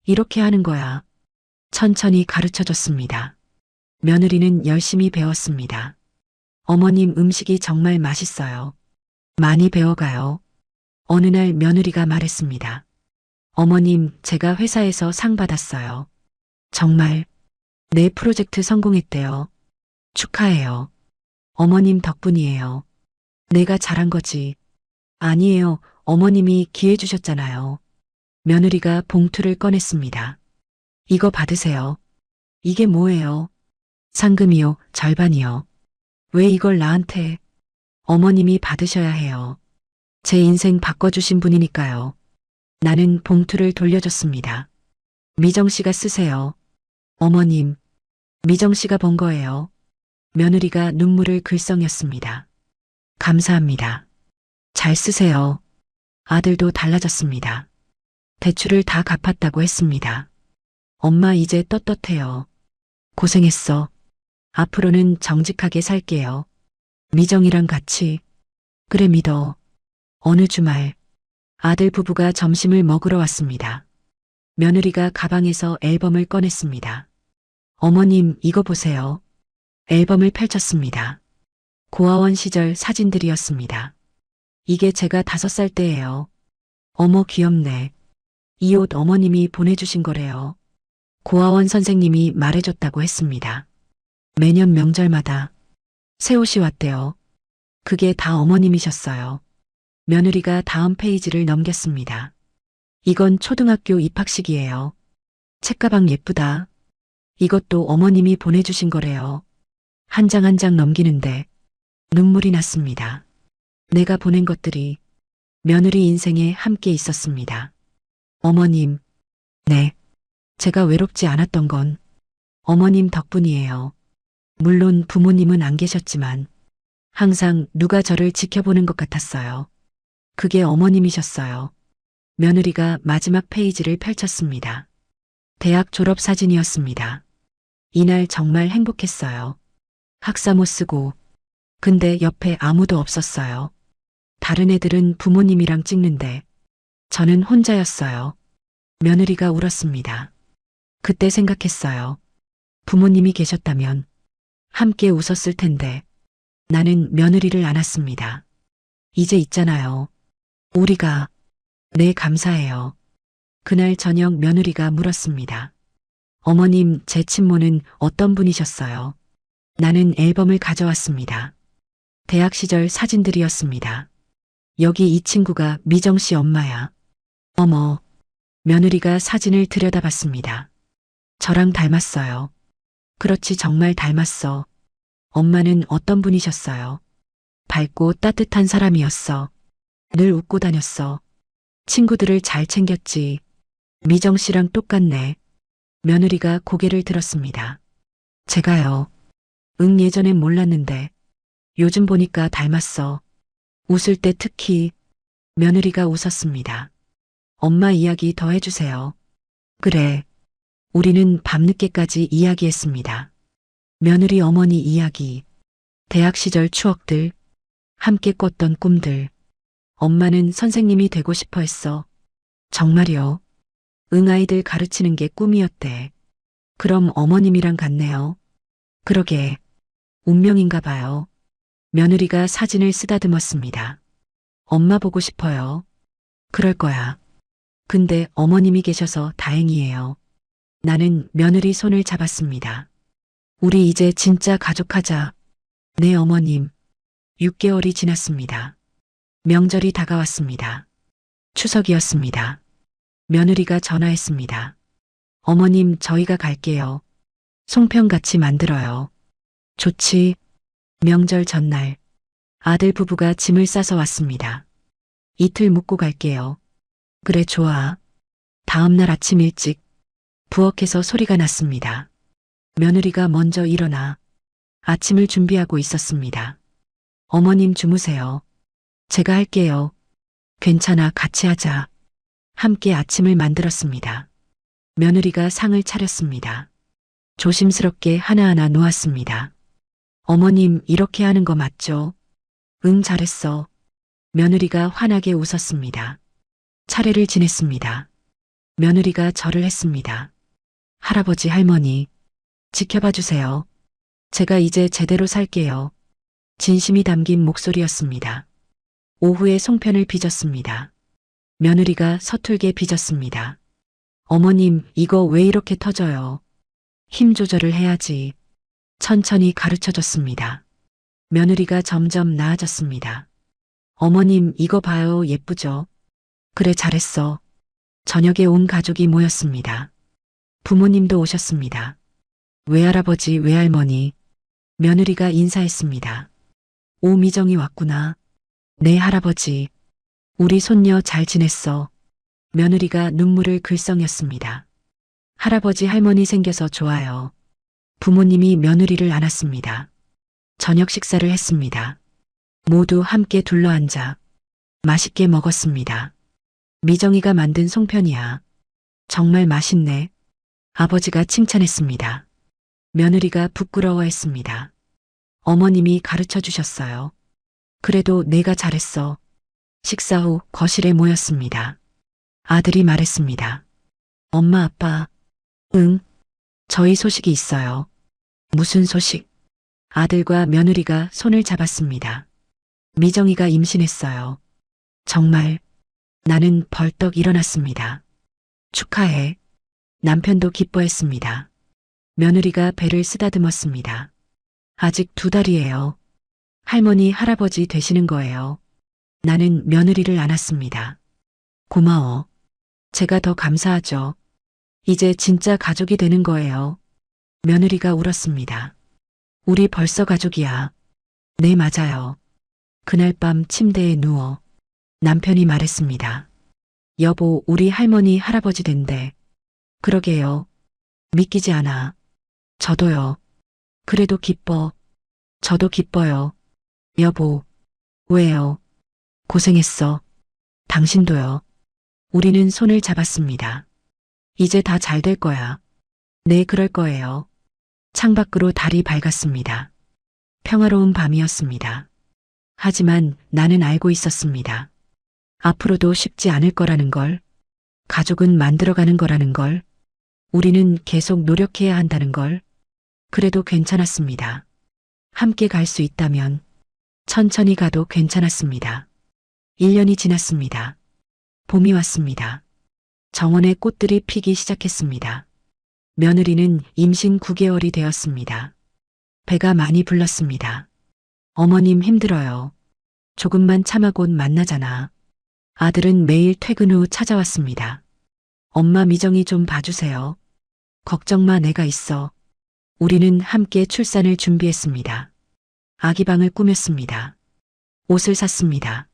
이렇게 하는 거야. 천천히 가르쳐 줬습니다. 며느리는 열심히 배웠습니다. 어머님, 음식이 정말 맛있어요. 많이 배워가요. 어느 날 며느리가 말했습니다. 어머님, 제가 회사에서 상 받았어요. 정말 내 프로젝트 성공했대요. 축하해요. 어머님 덕분이에요. 내가 잘한 거지. 아니에요. 어머님이 기회 주셨잖아요. 며느리가 봉투를 꺼냈습니다. 이거 받으세요. 이게 뭐예요? 상금이요, 절반이요. 왜 이걸 나한테? 어머님이 받으셔야 해요. 제 인생 바꿔주신 분이니까요. 나는 봉투를 돌려줬습니다. 미정 씨가 쓰세요. 어머님, 미정 씨가 번 거예요. 며느리가 눈물을 글썽였습니다. 감사합니다. 잘 쓰세요. 아들도 달라졌습니다. 대출을 다 갚았다고 했습니다. 엄마 이제 떳떳해요. 고생했어. 앞으로는 정직하게 살게요. 미정이랑 같이. 그래 믿어. 어느 주말 아들 부부가 점심을 먹으러 왔습니다. 며느리가 가방에서 앨범을 꺼냈습니다. 어머님 이거 보세요. 앨범을 펼쳤습니다. 고아원 시절 사진들이었습니다. 이게 제가 5살 때예요. 어머 귀엽네. 이 옷 어머님이 보내주신 거래요. 고아원 선생님이 말해줬다고 했습니다. 매년 명절마다 새 옷이 왔대요. 그게 다 어머님이셨어요. 며느리가 다음 페이지를 넘겼습니다. 이건 초등학교 입학식이에요. 책가방 예쁘다. 이것도 어머님이 보내주신 거래요. 한 장 한 장 넘기는데 눈물이 났습니다. 내가 보낸 것들이 며느리 인생에 함께 있었습니다. 어머님, 네. 제가 외롭지 않았던 건 어머님 덕분이에요. 물론 부모님은 안 계셨지만 항상 누가 저를 지켜보는 것 같았어요. 그게 어머님이셨어요. 며느리가 마지막 페이지를 펼쳤습니다. 대학 졸업 사진이었습니다. 이날 정말 행복했어요. 학사모 쓰고, 근데 옆에 아무도 없었어요. 다른 애들은 부모님이랑 찍는데 저는 혼자였어요. 며느리가 울었습니다. 그때 생각했어요. 부모님이 계셨다면 함께 웃었을 텐데 나는 며느리를 안았습니다. 이제 있잖아요. 우리가. 네, 감사해요. 그날 저녁 며느리가 물었습니다. 어머님, 제 친모는 어떤 분이셨어요? 나는 앨범을 가져왔습니다. 대학 시절 사진들이었습니다. 여기 이 친구가 미정 씨 엄마야. 어머. 며느리가 사진을 들여다봤습니다. 저랑 닮았어요. 그렇지, 정말 닮았어. 엄마는 어떤 분이셨어요? 밝고 따뜻한 사람이었어. 늘 웃고 다녔어. 친구들을 잘 챙겼지. 미정 씨랑 똑같네. 며느리가 고개를 들었습니다. 제가요. 응, 예전엔 몰랐는데 요즘 보니까 닮았어. 웃을 때 특히. 며느리가 웃었습니다. 엄마 이야기 더 해주세요. 그래. 우리는 밤늦게까지 이야기했습니다. 며느리 어머니 이야기, 대학 시절 추억들, 함께 꿨던 꿈들. 엄마는 선생님이 되고 싶어 했어. 정말요? 응, 아이들 가르치는 게 꿈이었대. 그럼 어머님이랑 같네요. 그러게. 운명인가 봐요. 며느리가 사진을 쓰다듬었습니다. 엄마 보고 싶어요. 그럴 거야. 근데 어머님이 계셔서 다행이에요. 나는 며느리 손을 잡았습니다. 우리 이제 진짜 가족하자. 네, 어머님. 6개월이 지났습니다. 명절이 다가왔습니다. 추석이었습니다. 며느리가 전화했습니다. 어머님, 저희가 갈게요. 송편같이 만들어요. 좋지. 명절 전날 아들 부부가 짐을 싸서 왔습니다. 이틀 묵고 갈게요. 그래, 좋아. 다음 날 아침 일찍 부엌에서 소리가 났습니다. 며느리가 먼저 일어나 아침을 준비하고 있었습니다. 어머님 주무세요. 제가 할게요. 괜찮아, 같이 하자. 함께 아침을 만들었습니다. 며느리가 상을 차렸습니다. 조심스럽게 하나하나 놓았습니다. 어머님, 이렇게 하는 거 맞죠? 응, 잘했어. 며느리가 환하게 웃었습니다. 차례를 지냈습니다. 며느리가 절을 했습니다. 할아버지, 할머니, 지켜봐 주세요. 제가 이제 제대로 살게요. 진심이 담긴 목소리였습니다. 오후에 송편을 빚었습니다. 며느리가 서툴게 빚었습니다. 어머님, 이거 왜 이렇게 터져요? 힘 조절을 해야지. 천천히 가르쳐 줬습니다. 며느리가 점점 나아졌습니다. 어머님, 이거 봐요, 예쁘죠? 그래, 잘했어. 저녁에 온 가족이 모였습니다. 부모님도 오셨습니다. 외할아버지, 외할머니, 며느리가 인사했습니다. 오, 미정이 왔구나. 네, 할아버지. 우리 손녀 잘 지냈어. 며느리가 눈물을 글썽였습니다. 할아버지, 할머니 생겨서 좋아요. 부모님이 며느리를 안았습니다. 저녁 식사를 했습니다. 모두 함께 둘러앉아 맛있게 먹었습니다. 미정이가 만든 송편이야. 정말 맛있네. 아버지가 칭찬했습니다. 며느리가 부끄러워했습니다. 어머님이 가르쳐 주셨어요. 그래도 내가 잘했어. 식사 후 거실에 모였습니다. 아들이 말했습니다. 엄마, 아빠. 응, 저희 소식이 있어요. 무슨 소식? 아들과 며느리가 손을 잡았습니다. 미정이가 임신했어요. 정말. 나는 벌떡 일어났습니다. 축하해. 남편도 기뻐했습니다. 며느리가 배를 쓰다듬었습니다. 아직 2달이에요. 할머니, 할아버지 되시는 거예요. 나는 며느리를 안았습니다. 고마워. 제가 더 감사하죠. 이제 진짜 가족이 되는 거예요. 며느리가 울었습니다. 우리 벌써 가족이야. 네, 맞아요. 그날 밤 침대에 누워 남편이 말했습니다. 여보, 우리 할머니, 할아버지 된대. 그러게요. 믿기지 않아. 저도요. 그래도 기뻐. 저도 기뻐요. 여보. 왜요? 고생했어. 당신도요. 우리는 손을 잡았습니다. 이제 다 잘 될 거야. 네, 그럴 거예요. 창밖으로 달이 밝았습니다. 평화로운 밤이었습니다. 하지만 나는 알고 있었습니다. 앞으로도 쉽지 않을 거라는 걸, 가족은 만들어가는 거라는 걸, 우리는 계속 노력해야 한다는 걸, 그래도 괜찮았습니다. 함께 갈 수 있다면 천천히 가도 괜찮았습니다. 1년이 지났습니다. 봄이 왔습니다. 정원의 꽃들이 피기 시작했습니다. 며느리는 임신 9개월이 되었습니다. 배가 많이 불렀습니다. 어머님 힘들어요. 조금만 참아 곧 만나잖아. 아들은 매일 퇴근 후 찾아왔습니다. 엄마, 미정이 좀 봐주세요. 걱정 마, 내가 있어. 우리는 함께 출산을 준비했습니다. 아기방을 꾸몄습니다. 옷을 샀습니다.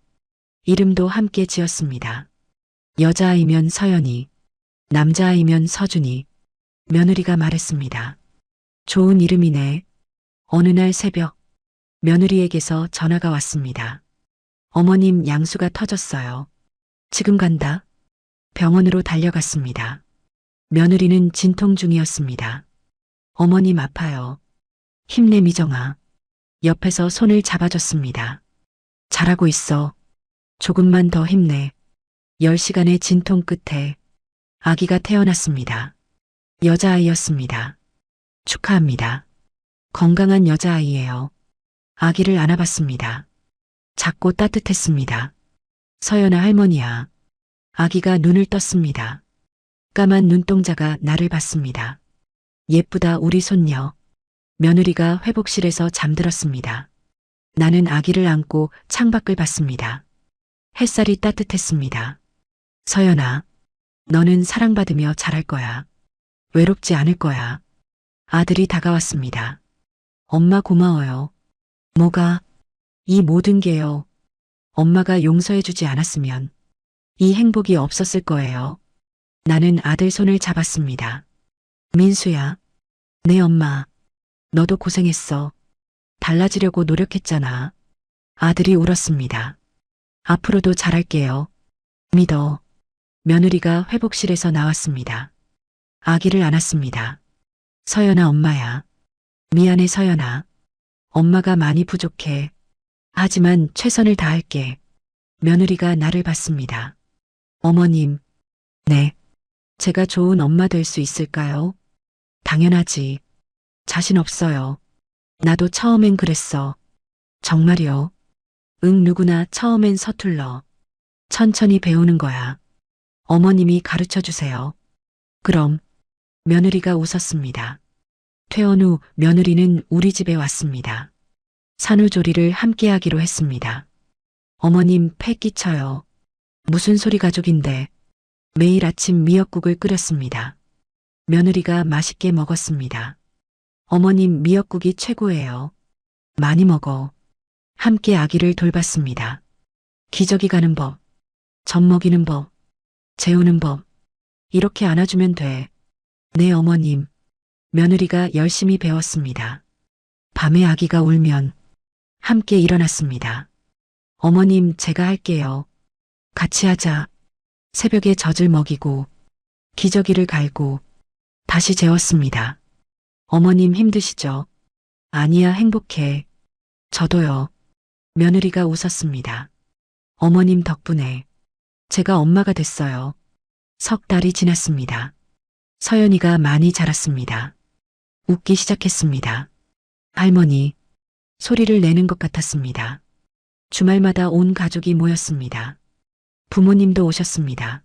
이름도 함께 지었습니다. 여자아이면 서연이, 남자아이면 서준이. 며느리가 말했습니다. 좋은 이름이네. 어느 날 새벽, 며느리에게서 전화가 왔습니다. 어머님, 양수가 터졌어요. 지금 간다. 병원으로 달려갔습니다. 며느리는 진통 중이었습니다. 어머님, 아파요. 힘내, 미정아. 옆에서 손을 잡아줬습니다. 잘하고 있어. 조금만 더 힘내. 10시간의 진통 끝에 아기가 태어났습니다. 여자아이였습니다. 축하합니다. 건강한 여자아이예요. 아기를 안아봤습니다. 작고 따뜻했습니다. 서연아, 할머니야. 아기가 눈을 떴습니다. 까만 눈동자가 나를 봤습니다. 예쁘다, 우리 손녀. 며느리가 회복실에서 잠들었습니다. 나는 아기를 안고 창밖을 봤습니다. 햇살이 따뜻했습니다. 서연아, 너는 사랑받으며 자랄 거야. 외롭지 않을 거야. 아들이 다가왔습니다. 엄마, 고마워요. 뭐가? 이 모든 게요. 엄마가 용서해주지 않았으면 이 행복이 없었을 거예요. 나는 아들 손을 잡았습니다. 민수야. 네, 엄마. 너도 고생했어. 달라지려고 노력했잖아. 아들이 울었습니다. 앞으로도 잘할게요. 믿어. 며느리가 회복실에서 나왔습니다. 아기를 안았습니다. 서연아, 엄마야. 미안해, 서연아. 엄마가 많이 부족해. 하지만 최선을 다할게. 며느리가 나를 봤습니다. 어머님, 네. 제가 좋은 엄마 될 수 있을까요? 당연하지. 자신 없어요. 나도 처음엔 그랬어. 정말요? 응, 누구나 처음엔 서툴러. 천천히 배우는 거야. 어머님이 가르쳐 주세요. 그럼. 며느리가 웃었습니다. 퇴원 후 며느리는 우리 집에 왔습니다. 산후조리를 함께 하기로 했습니다. 어머님 패 끼쳐요. 무슨 소리 가족인데. 매일 아침 미역국을 끓였습니다. 며느리가 맛있게 먹었습니다. 어머님 미역국이 최고예요. 많이 먹어. 함께 아기를 돌봤습니다. 기저귀 가는 법, 젖 먹이는 법, 재우는 법. 이렇게 안아주면 돼. 네, 어머님. 며느리가 열심히 배웠습니다. 밤에 아기가 울면 함께 일어났습니다. 어머님, 제가 할게요. 같이 하자. 새벽에 젖을 먹이고 기저귀를 갈고 다시 재웠습니다. 어머님 힘드시죠? 아니야, 행복해. 저도요. 며느리가 웃었습니다. 어머님 덕분에 제가 엄마가 됐어요. 석 달이 지났습니다. 서연이가 많이 자랐습니다. 웃기 시작했습니다. 할머니, 소리를 내는 것 같았습니다. 주말마다 온 가족이 모였습니다. 부모님도 오셨습니다.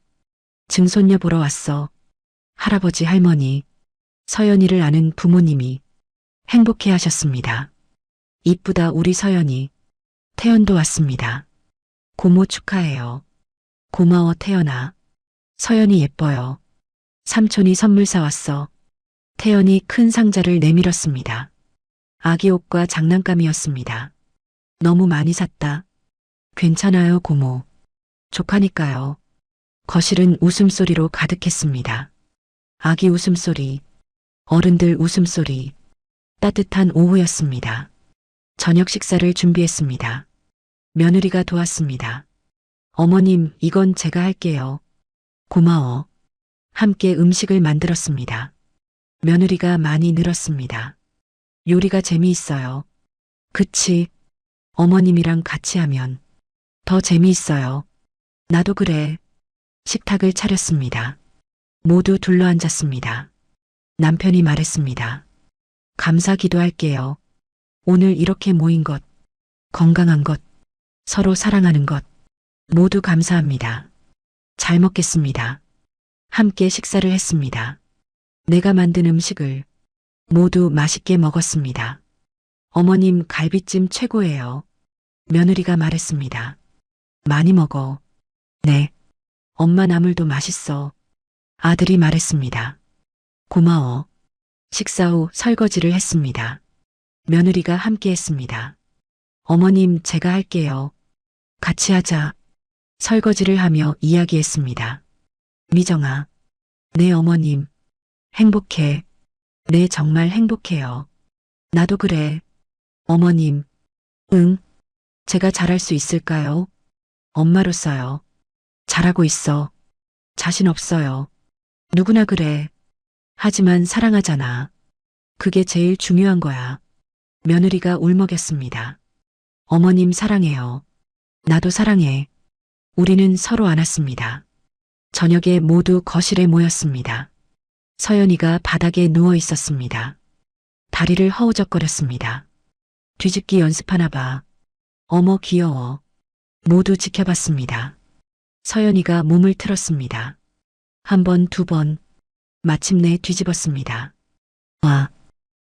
증손녀 보러 왔어. 할아버지, 할머니, 서연이를 아는 부모님이 행복해 하셨습니다. 이쁘다, 우리 서연이. 태연도 왔습니다. 고모 축하해요. 고마워, 태연아. 서연이 예뻐요. 삼촌이 선물 사왔어. 태연이 큰 상자를 내밀었습니다. 아기 옷과 장난감이었습니다. 너무 많이 샀다. 괜찮아요, 고모. 조카니까요. 거실은 웃음소리로 가득했습니다. 아기 웃음소리, 어른들 웃음소리, 따뜻한 오후였습니다. 저녁 식사를 준비했습니다. 며느리가 도왔습니다. 어머님, 이건 제가 할게요. 고마워. 함께 음식을 만들었습니다. 며느리가 많이 늘었습니다. 요리가 재미있어요. 그치? 어머님이랑 같이 하면 더 재미있어요. 나도 그래. 식탁을 차렸습니다. 모두 둘러앉았습니다. 남편이 말했습니다. 감사 기도할게요. 오늘 이렇게 모인 것, 건강한 것, 서로 사랑하는 것, 모두 감사합니다. 잘 먹겠습니다. 함께 식사를 했습니다. 내가 만든 음식을 모두 맛있게 먹었습니다. 어머님 갈비찜 최고예요. 며느리가 말했습니다. 많이 먹어. 네. 엄마 나물도 맛있어. 아들이 말했습니다. 고마워. 식사 후 설거지를 했습니다. 며느리가 함께 했습니다. 어머님, 제가 할게요. 같이 하자. 설거지를 하며 이야기했습니다. 미정아. 네, 어머님. 행복해. 네, 정말 행복해요. 나도 그래. 어머님. 응. 제가 잘할 수 있을까요? 엄마로서요. 잘하고 있어. 자신 없어요. 누구나 그래. 하지만 사랑하잖아. 그게 제일 중요한 거야. 며느리가 울먹였습니다. 어머님 사랑해요. 나도 사랑해. 우리는 서로 안았습니다. 저녁에 모두 거실에 모였습니다. 서연이가 바닥에 누워 있었습니다. 다리를 허우적거렸습니다. 뒤집기 연습하나 봐. 어머, 귀여워. 모두 지켜봤습니다. 서연이가 몸을 틀었습니다. 한 번, 두 번. 마침내 뒤집었습니다. 와.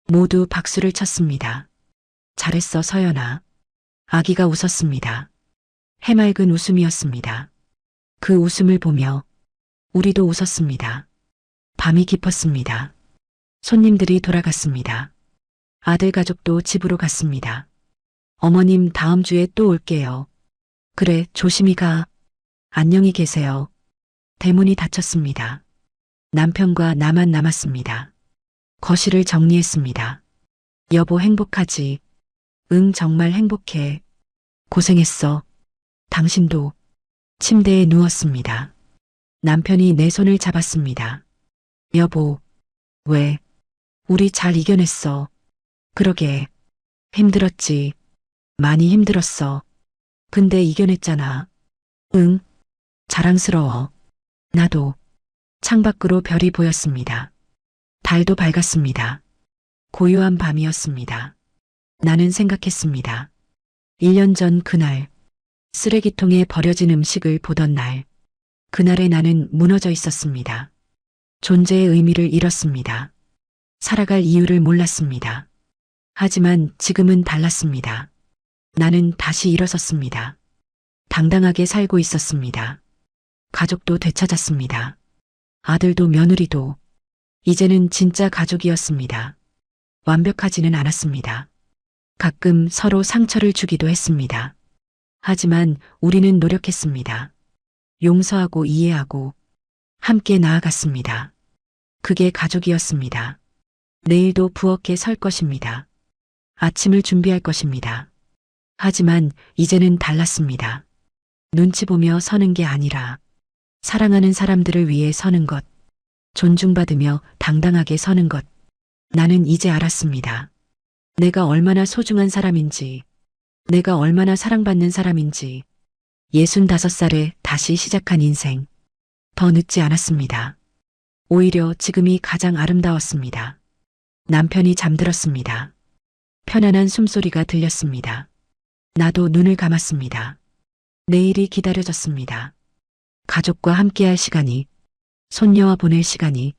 모두 박수를 쳤습니다. 잘했어, 서연아. 아기가 웃었습니다. 해맑은 웃음이었습니다. 그 웃음을 보며 우리도 웃었습니다. 밤이 깊었습니다. 손님들이 돌아갔습니다. 아들 가족도 집으로 갔습니다. 어머님, 다음 주에 또 올게요. 그래, 조심히 가. 안녕히 계세요. 대문이 닫혔습니다. 남편과 나만 남았습니다. 거실을 정리했습니다. 여보, 행복하지? 응, 정말 행복해. 고생했어. 당신도. 침대에 누웠습니다. 남편이 내 손을 잡았습니다. 여보, 왜? 우리 잘 이겨냈어. 그러게. 힘들었지. 많이 힘들었어. 근데 이겨냈잖아. 응, 자랑스러워. 나도. 창밖으로 별이 보였습니다. 달도 밝았습니다. 고요한 밤이었습니다. 나는 생각했습니다. 1년 전 그날, 쓰레기통에 버려진 음식을 보던 날, 그날의 나는 무너져 있었습니다. 존재의 의미를 잃었습니다. 살아갈 이유를 몰랐습니다. 하지만 지금은 달랐습니다. 나는 다시 일어섰습니다. 당당하게 살고 있었습니다. 가족도 되찾았습니다. 아들도 며느리도. 이제는 진짜 가족이었습니다. 완벽하지는 않았습니다. 가끔 서로 상처를 주기도 했습니다. 하지만 우리는 노력했습니다. 용서하고 이해하고 함께 나아갔습니다. 그게 가족이었습니다. 내일도 부엌에 설 것입니다. 아침을 준비할 것입니다. 하지만 이제는 달랐습니다. 눈치 보며 서는 게 아니라 사랑하는 사람들을 위해 서는 것, 존중받으며 당당하게 서는 것. 나는 이제 알았습니다. 내가 얼마나 소중한 사람인지, 내가 얼마나 사랑받는 사람인지. 65살에 다시 시작한 인생. 더 늦지 않았습니다. 오히려 지금이 가장 아름다웠습니다. 남편이 잠들었습니다. 편안한 숨소리가 들렸습니다. 나도 눈을 감았습니다. 내일이 기다려졌습니다. 가족과 함께할 시간이, 손녀와 보낼 시간이,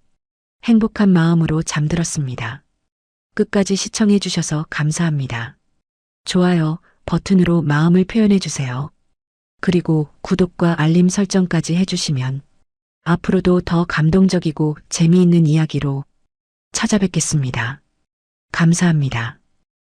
행복한 마음으로 잠들었습니다. 끝까지 시청해 주셔서 감사합니다. 좋아요 버튼으로 마음을 표현해 주세요. 그리고 구독과 알림 설정까지 해주시면 앞으로도 더 감동적이고 재미있는 이야기로 찾아뵙겠습니다. 감사합니다.